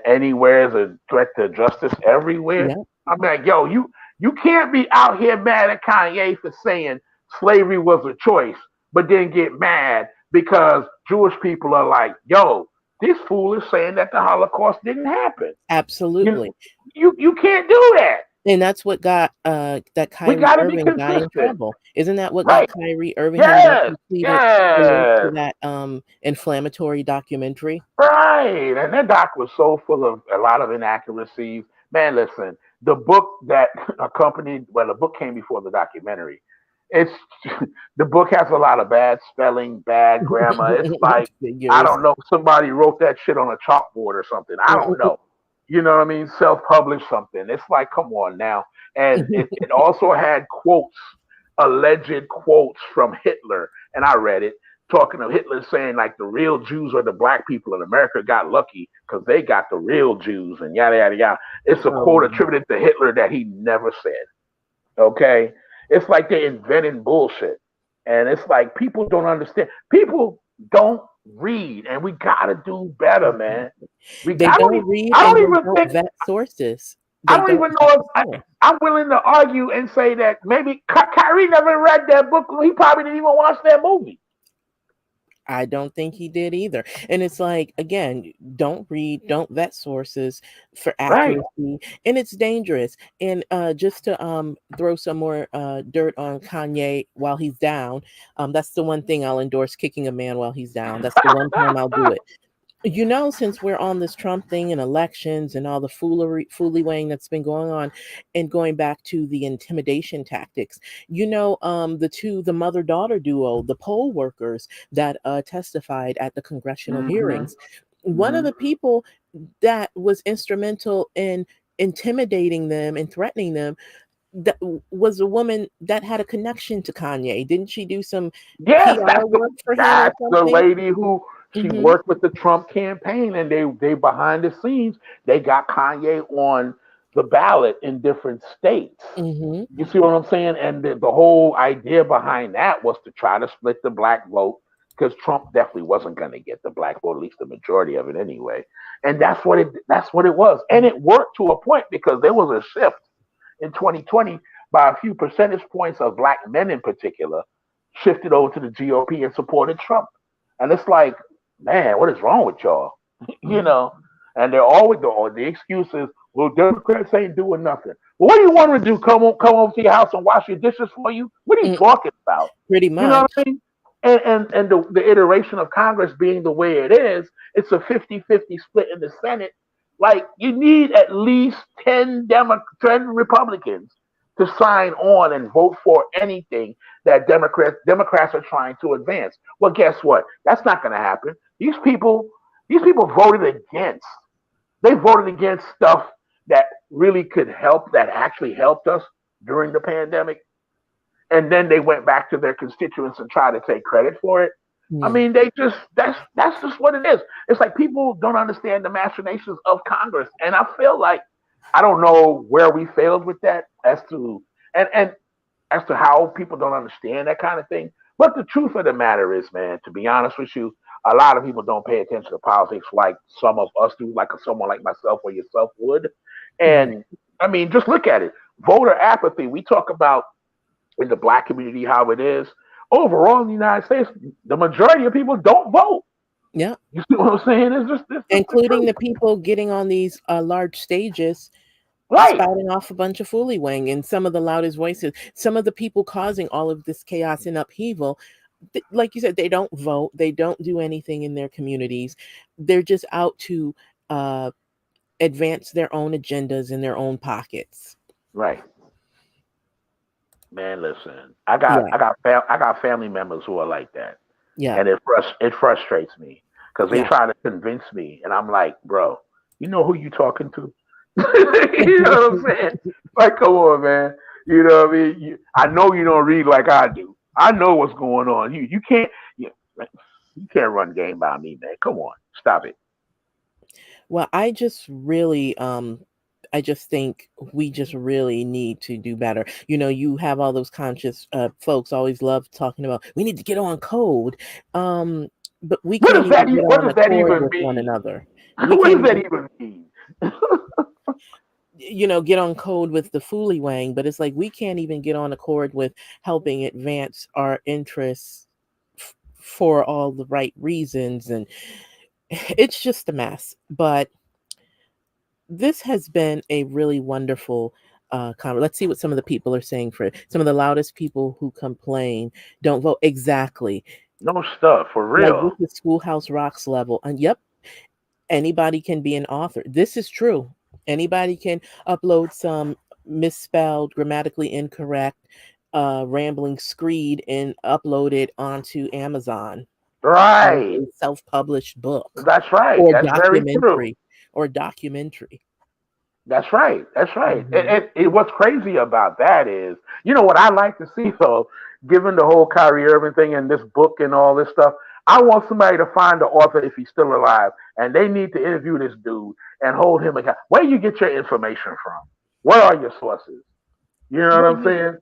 B: anywhere is a threat to justice everywhere.
A: Yeah.
B: I'm like, yo, you can't be out here mad at Kanye for saying slavery was a choice, but then get mad because Jewish people are like, yo, this fool is saying that the Holocaust didn't happen. You
A: Absolutely.
B: you can't do that.
A: And that's what got that
B: We
A: Kyrie
B: got to be
A: Irving got in
B: consistent,
A: trouble. Isn't that what got
B: right?
A: Kyrie Irving? Him got
B: Yes,
A: completed the link to
B: yes.
A: that inflammatory documentary.
B: Right. And that doc was so full of a lot of inaccuracies. Man, listen, the book that the book came before the documentary. It's the book has a lot of bad spelling, bad grammar. It's like, I
A: Figures.
B: don't know, somebody wrote that shit on a chalkboard or something. I don't know. You know what I mean? Self-published something. It's like, come on now. And it also had quotes, alleged quotes from Hitler. And I read it talking of Hitler saying like the real Jews or the black people in America got lucky because they got the real Jews and yada yada yada. It's a quote
A: Um,
B: attributed to Hitler that he never said. Okay, it's like they inventing bullshit, and it's like people don't understand. People don't read, and we gotta do better, man. We
A: they
B: I don't
A: don't
B: even
A: read
B: I
A: and
B: don't
A: they
B: even
A: don't
B: think
A: vet sources.
B: I
A: They
B: don't
A: don't
B: even know
A: vet
B: if
A: the source.
B: I'm willing to argue and say that maybe Kyrie never read that book. He probably didn't even watch that movie.
A: I don't think he did either. And it's like, again, don't read, don't vet sources for
B: Right.
A: accuracy. And it's dangerous. And just to throw some more dirt on Kanye while he's down, that's the one thing I'll endorse, kicking a man while he's down. That's the one time I'll do it. Since we're on this Trump thing and elections and all the foolywaying that's been going on, and going back to the intimidation tactics, the mother-daughter duo, the poll workers that testified at the congressional
B: hmm
A: hearings, one of
B: hmm
A: the people that was instrumental in intimidating them and threatening them, that was a woman that had a connection to Kanye. Didn't she do some
B: Yes,
A: PR work for him or
B: that's the
A: something?
B: lady who she
A: Hmm.
B: worked with the Trump campaign, and they behind the scenes they got Kanye on the ballot in different states.
A: Hmm.
B: You see what I'm saying? And the whole idea behind that was to try to split the black vote because Trump definitely wasn't going to get the black vote, at least the majority of it anyway. And that's what it was, and it worked to a point because there was a shift in 2020 by a few percentage points of black men in particular shifted over to the GOP and supported Trump. And it's like, man, what is wrong with y'all? you
A: Yeah.
B: know, and they're always the excuse is, well, Democrats ain't doing nothing. Well, what do you want to do? Come over to your house and wash your dishes for you? What are you
A: Mm,
B: talking about?
A: pretty
B: You know what
A: much.
B: I mean? And the iteration of Congress being the way it is, it's a 50-50 split in the Senate. Like you need at least 10 Republicans to sign on and vote for anything that Democrats are trying to advance. Well, guess what? That's not going to happen. These people voted against. They voted against stuff that really could help, that actually helped us during the pandemic, and then they went back to their constituents and tried to take credit for it. I
A: Yeah.
B: mean, they just that's just what it is. It's like people don't understand the machinations of Congress, and I feel like I don't know where we failed with that as to and as to how people don't understand that kind of thing. But the truth of the matter is, man, to be honest with you, a lot of people don't pay attention to politics like some of us do, like someone like myself or yourself would.
A: Right.
B: And I mean, just look at it. Voter apathy. We talk about in the black community how it is. Overall in the United States, the majority of people don't vote.
A: Yeah.
B: You see what I'm saying? It's just the
A: Including
B: truth.
A: the people getting on these large stages
B: Right,
A: spouting off a bunch of foolywang and some of the loudest voices, some of the people causing all of this chaos and upheaval. Like you said, they don't vote, they don't do anything in their communities. They're just out to uh, advance their own agendas in their own pockets.
B: right. Man, listen.
A: Yeah,
B: I got family members who are like that.
A: yeah.
B: And it frustrates me because they
A: Yeah.
B: try to convince me, and I'm like, bro, you know who you talking to? You know what I'm saying? Like, come on, man. You know what I mean? I know you don't read like I do. I know what's going on. You can't run game by me, man. Come on, stop it.
A: Well, I just think we just really need to do better. You have all those conscious folks always love talking about we need to get on code. Um, but we
B: What
A: can't
B: does that?
A: even get
B: What
A: on
B: does
A: a
B: that
A: chord
B: even
A: with one
B: mean?
A: another. We
B: What
A: can't
B: does that
A: even,
B: even mean?
A: get on code with the fooly wang, but it's like we can't even get on accord with helping advance our interests for all the right reasons. And it's just a mess. But this has been a really wonderful let's see what some of the people are saying. For some of the loudest people who complain don't vote. Exactly.
B: No stuff for
A: Like
B: real.
A: this is Schoolhouse Rocks level. And yep, anybody can be an author. This is true. Anybody can upload some misspelled, grammatically incorrect, rambling screed and upload it onto Amazon as
B: Right.
A: a self-published book
B: That's right.
A: or
B: That's very true.
A: documentary.
B: That's right. That's right.
A: Mhm.
B: What's crazy about that is, you know what I like to see though, given the whole Kyrie Irving thing and this book and all this stuff, I want somebody to find the author if he's still alive, and they need to interview this dude and hold him accountable. Where do you get your information from? What are your sources? You know what
A: Well,
B: I'm saying?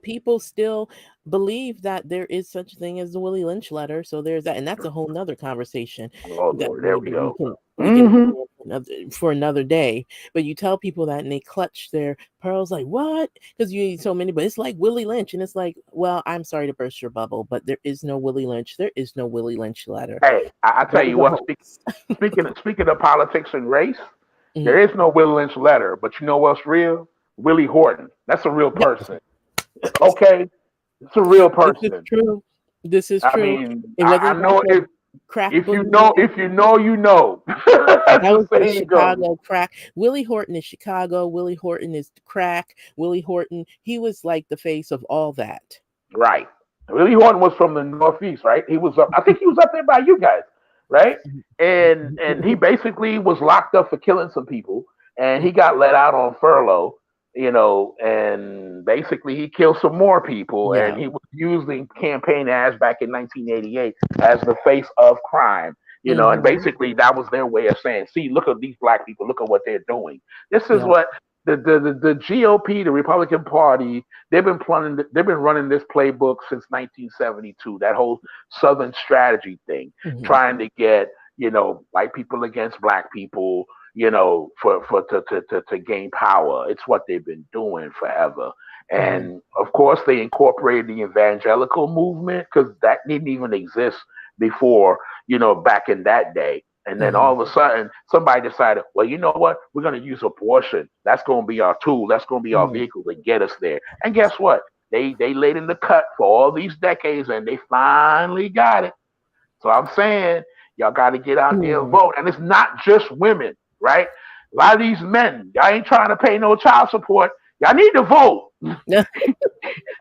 A: people still believe that there is such a thing as the Willie Lynch letter. So there's that, and that's a whole nother conversation
B: Oh
A: that
B: Lord, there we
A: we
B: go.
A: can
B: Hmm.
A: plan for another day. But you tell people that, and they clutch their pearls like, "What?" Because you need so many. But it's like Willie Lynch, and it's like, well, I'm sorry to burst your bubble, but there is no Willie Lynch. There is no Willie Lynch letter.
B: Hey, I tell
A: That was
B: you
A: a
B: what.
A: hoax.
B: Speaking of politics and race,
A: Mhm.
B: there is no Willie Lynch letter, but you know what's real? Willie Horton. That's a real
A: Yep,
B: person. Okay, it's a real
A: this is
B: person.
A: true. This is
B: I
A: true.
B: mean,
A: It
B: I
A: wasn't like
B: know
A: a crack
B: if you know
A: boogie.
B: you know. That's
A: That
B: the
A: was the
B: saying goes.
A: Chicago crack. Willie Horton is Chicago. Willie Horton is crack. Willie Horton, he was like the face of all that.
B: Right. Willie Horton was from the Northeast, right? He was up. I think he was up there by you guys, right? And he basically was locked up for killing some people, and he got let out on furlough. And basically he killed some more people, and
A: Yeah.
B: he was using campaign ads back in 1988 as the face of crime. And
A: Hmm.
B: basically that was their way of saying, "See, look at these black people. Look at what they're doing. This is
A: Yeah.
B: what the GOP, the Republican Party, they've been running this playbook since 1972. That whole Southern strategy thing,
A: Hmm.
B: trying to get white people against black people, for to gain power. It's what they've been doing forever.
A: Hmm.
B: And of course, they incorporated the evangelical movement because that didn't even exist before, back in that day. And then all
A: Mhm.
B: of a sudden, somebody decided, well, you know what? We're going to use abortion. That's going to be our tool. That's going to be our
A: Mhm.
B: vehicle to get us there. And guess what? They laid in the cut for all these decades, and they finally got it. So I'm saying, y'all got to get out there and
A: Mhm.
B: vote. And it's not just women, right? A lot of these men, y'all ain't trying to pay no child support. Y'all need to vote.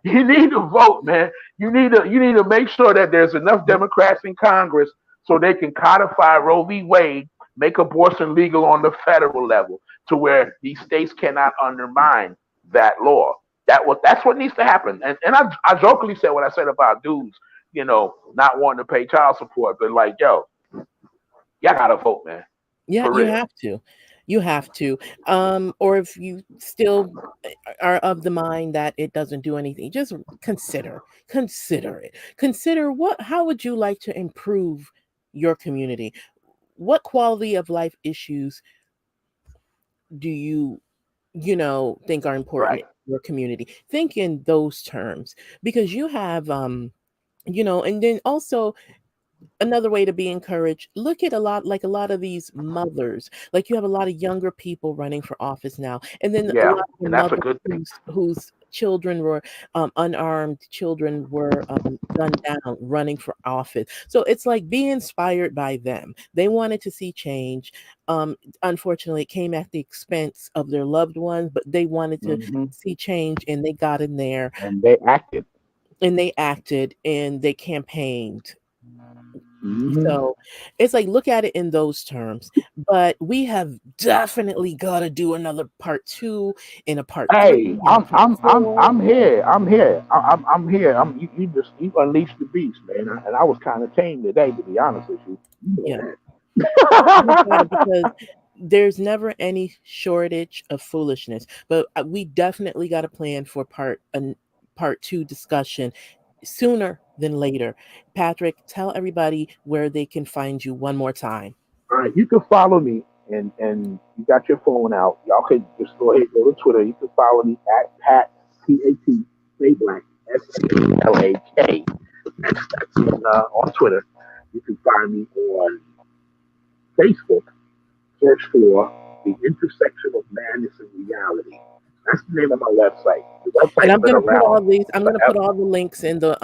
B: You need to vote, man. You need to make sure that there's enough Democrats in Congress so they can codify Roe v. Wade, make abortion legal on the federal level, to where these states cannot undermine that law. That's what needs to happen. And I jokingly said what I said about dudes, not wanting to pay child support, but like, yo, y'all gotta vote, man,
A: Yeah,
B: for
A: you
B: real.
A: have to. You have to. Or if you still are of the mind that it doesn't do anything, just consider it. Consider how would you like to improve your community? What quality of life issues do you think are important
B: Right.
A: in your community? Think in those terms, because you have and then also another way to be encouraged, look at a lot of these mothers, like you have a lot of younger people running for office now, and then a
B: Yeah,
A: lot of
B: and that's a
A: mothers
B: good thing.
A: whose children were unarmed children were gunned down running for office. So it's like, be inspired by them. They wanted to see change. Unfortunately, it came at the expense of their loved ones, but they wanted to
B: Hmm.
A: see change, and they got in there,
B: And they acted.
A: and they acted, and they campaigned.
B: Hmm.
A: So it's like, look at it in those terms. But we have definitely got to do another part two, and a part
B: Hey,
A: three, and a part four.
B: I'm here. I'm here. I'm here. You unleashed the beast, man. And I was kind of tame today, to be honest with you. You
A: Yeah,
B: know
A: we got it,
B: that.
A: because there's never any shortage of foolishness. But we definitely got a plan for part two discussion sooner than later. Patrick, tell everybody where they can find you one more time.
B: All right, you can follow me, and you got your phone out. Y'all could just go ahead, go to Twitter. You can follow me at Pat Pat Stay Black SALAK. That's on Twitter. You can find me on Facebook. Search for the intersection of madness and reality. That's the name of my website. The
A: And
B: website's
A: I'm
B: been
A: gonna put
B: around
A: all these. I'm gonna put
B: forever.
A: all the links in the.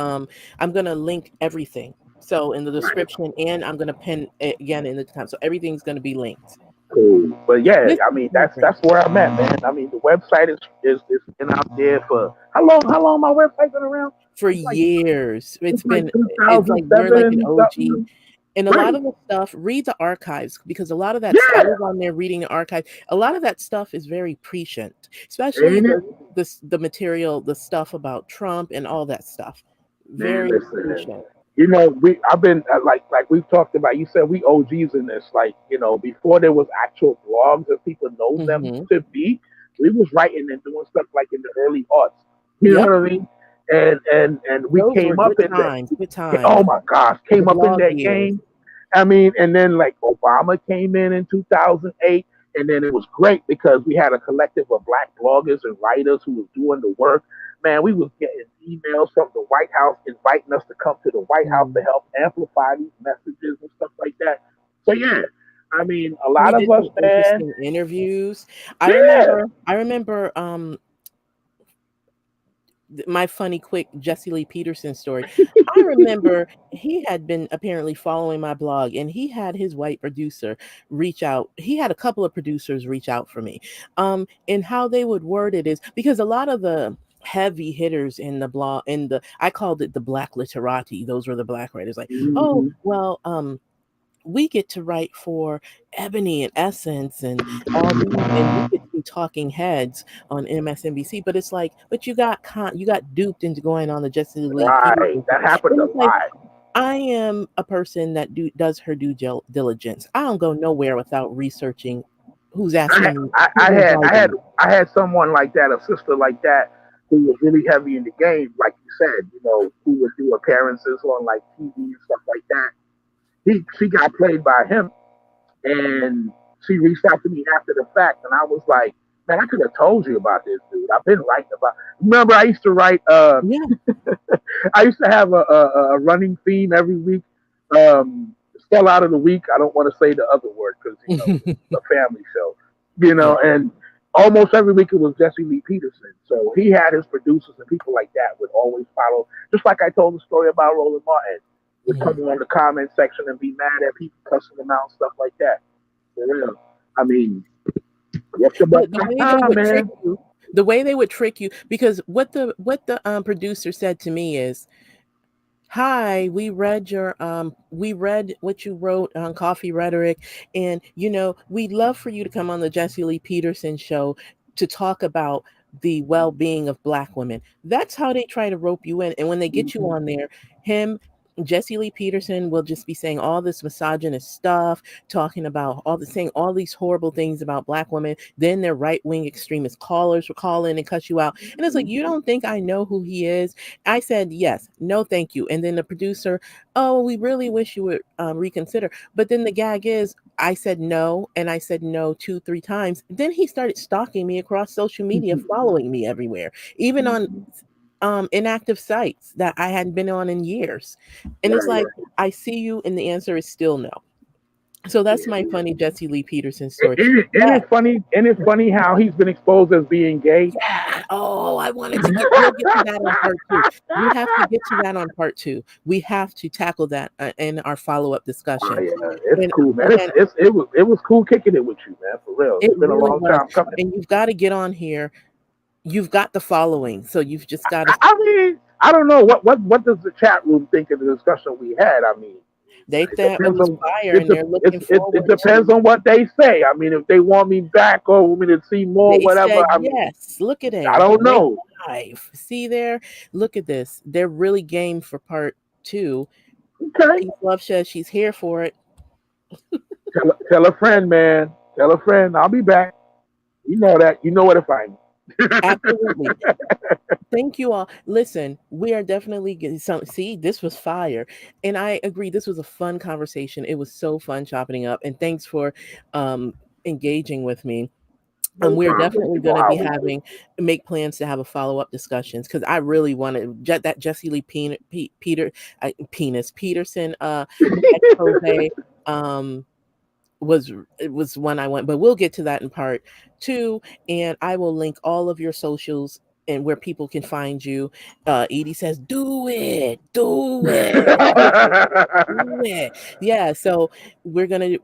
A: I'm gonna link everything. So in the
B: Right.
A: description, and I'm gonna pin it again in the time. So everything's gonna be linked.
B: Cool. But yeah,
A: This
B: I
A: is
B: mean
A: Patrick.
B: that's where I'm at, man. I mean the website is been out there for how long? How long my website been around?
A: For
B: It's like
A: years.
B: it's like
A: It's like you're like an
B: 2007
A: OG.
B: something.
A: And a lot
B: Right.
A: of the stuff, read the archives, because a lot of that I
B: Yeah.
A: was on there reading the archive. A lot of that stuff is very prescient, especially
B: Ain't it?
A: the material, the stuff about Trump and all that stuff.
B: Man,
A: Very
B: listen.
A: prescient.
B: I've been like we've talked about. You said we OGs in this. Like before there was actual blogs that people know them
A: Hmm.
B: to be, we was writing and doing stuff like in the early aughts. You know
A: Yep.
B: what I mean? And we
A: Those were
B: came up
A: good
B: in that.
A: times. Good
B: Oh
A: times.
B: my gosh,
A: The
B: came up in
A: blog
B: that
A: years.
B: game. I mean, and then like Obama came in 2008, and then it was great because we had a collective of black bloggers and writers who was doing the work. Man, we was getting emails from the White House inviting us to come to the White House to
A: Mm.
B: help amplify these messages and stuff like that. So yeah, I mean, a
A: We
B: lot of
A: did
B: us,
A: some
B: man.
A: interesting interviews. I
B: Yeah,
A: remember. I remember. My funny quick Jesse Lee Peterson story. I remember he had been apparently following my blog, and he had his white producer reach out. He had a couple of producers reach out for me. And how they would word it is, because a lot of the heavy hitters in the blog, I called it the black literati. Those were the black writers, like, oh,
B: hmm,
A: well, we get to write for Ebony and Essence and all these, and we get to be talking heads on MSNBC. But it's like, but you got duped into going on the Jesse Lee
B: right.
A: Peterson show.
B: That happened
A: And
B: a
A: it's like,
B: lot.
A: I am a person that does her diligence. I don't go nowhere without researching who's
B: I,
A: asking me,
B: I,
A: who's
B: I had I
A: inviting
B: had
A: me.
B: I had someone like that, a sister like that, who was really heavy in the game, like you said, who would do appearances on like TV and stuff like that. She got played by him, and she reached out to me after the fact, and I was like, man, I could have told you about this dude. I've been writing about. Remember, I used to write.
A: Yeah.
B: I used to have a running theme every week. fell out of the week. I don't want to say the other word because it's a family show,
A: Yeah.
B: and almost every week it was Jesse Lee Peterson. So he had his producers and people like that would always follow. Just like I told the story about Roland Martin, would come on the comment section and be mad at people, cussing them out, stuff like that. For real. I mean, what's your
A: But
B: best time, man?
A: the way they would trick you, because what the producer said to me is, "Hi, we read what you wrote on Coffee Rhetoric, and we'd love for you to come on the Jesse Lee Peterson show to talk about the well-being of Black women." That's how they try to rope you in. And when they get you on there, Jesse Lee Peterson will just be saying all this misogynist stuff, talking about saying all these horrible things about Black women. Then their right-wing extremist callers will call in and cuss you out. And it's like, you don't think I know who he is? I said, yes, no, thank you. And then the producer, "Oh, we really wish you would reconsider." But then the gag is, I said no, and I said no 2-3 times. Then he started stalking me across social media, following me everywhere, even on inactive sites that I hadn't been on in years. And it's like, I see you, and the answer is still no. So that's my funny Jesse Lee Peterson story.
B: Isn't it funny? Isn't it funny how he's been exposed as being gay?
A: Yeah. Oh, I wanted to we'll get to that on part 2. We have to get to that on part 2. We have to tackle that in our follow-up discussion.
B: It's cool, man. It was cool kicking it with you, man. For real. It's been
A: really
B: a long time coming.
A: And you've got to get on here. You've got the following, so you've just got to.
B: I mean, I don't know what does the chat room think of the discussion we had. I mean,
A: they thought it was fire, and they're looking forward.
B: It depends on what they say. I mean, if they want me back or want me to see more, whatever.
A: Said, yes, look at it.
B: I don't know.
A: Live. See there, look at this. They're really game for part 2.
B: Okay.
A: Peace Love says she's here for it.
B: Tell a friend, man. Tell a friend. I'll be back. You know that. You know where to find me.
A: Absolutely. Thank you all. Listen, we are definitely getting some. See, this was fire, and I agree. This was a fun conversation. It was so fun chopping up, and thanks for engaging with me. And we're definitely going to be make plans to have a follow-up discussions, because I really wanted that Jesse Lee Peterson expose. Was one I went, but we'll get to that in part 2, and I will link all of your socials and where people can find you. Edie says, do it. Do it. Yeah, so we're gonna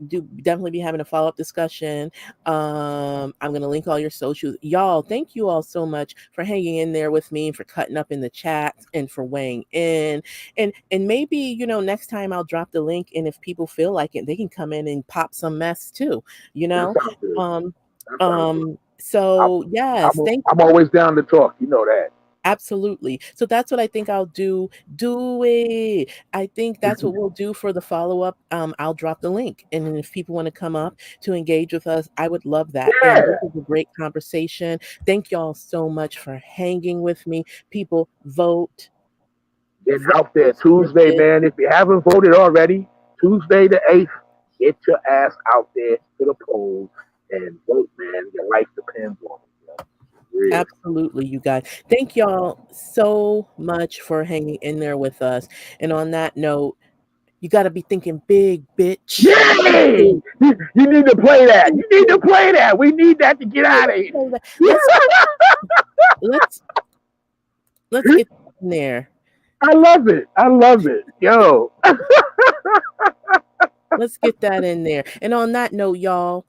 A: definitely be having a follow-up discussion. I'm gonna link all your socials. Y'all, thank you all so much for hanging in there with me, and for cutting up in the chat, and for weighing in. And maybe, next time I'll drop the link, and if people feel like it, they can come in and pop some mess too, So yes, thank you.
B: I'm always down to talk. You know that.
A: Absolutely. So that's what I think I'll do. Do it. I think that's what we'll do for the follow-up. I'll drop the link. And then if people want to come up to engage with us, I would love that.
B: Yeah.
A: And this is a great conversation. Thank y'all so much for hanging with me. People, vote.
B: Get out there Tuesday, man. If you haven't voted already, Tuesday the 8th, get your ass out there to the polls and vote, man. Your life depends on it. Really.
A: Absolutely, you guys. Thank y'all so much for hanging in there with us. And on that note, you got to be thinking big, bitch.
B: Yay! You need to play that. You need to play that. We need that to get out of here.
A: Let's get in there.
B: I love it. Yo.
A: Let's get that in there. And on that note, y'all,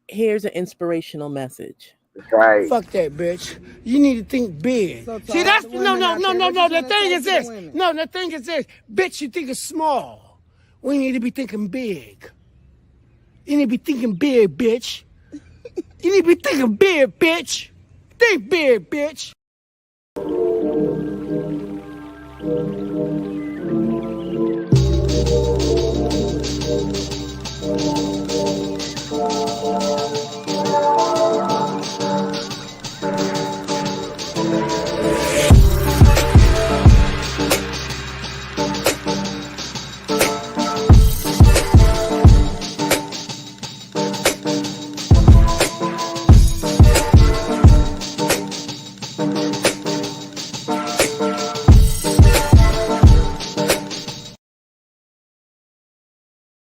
A: here's an inspirational message.
B: That's right.
C: Fuck that, bitch. You need to think big. See, that's no. The thing is this. No, the thing is this. Bitch, you think it's small. We need to be thinking big. You need to be thinking big, bitch. You need to be thinking big, bitch. Think big, bitch.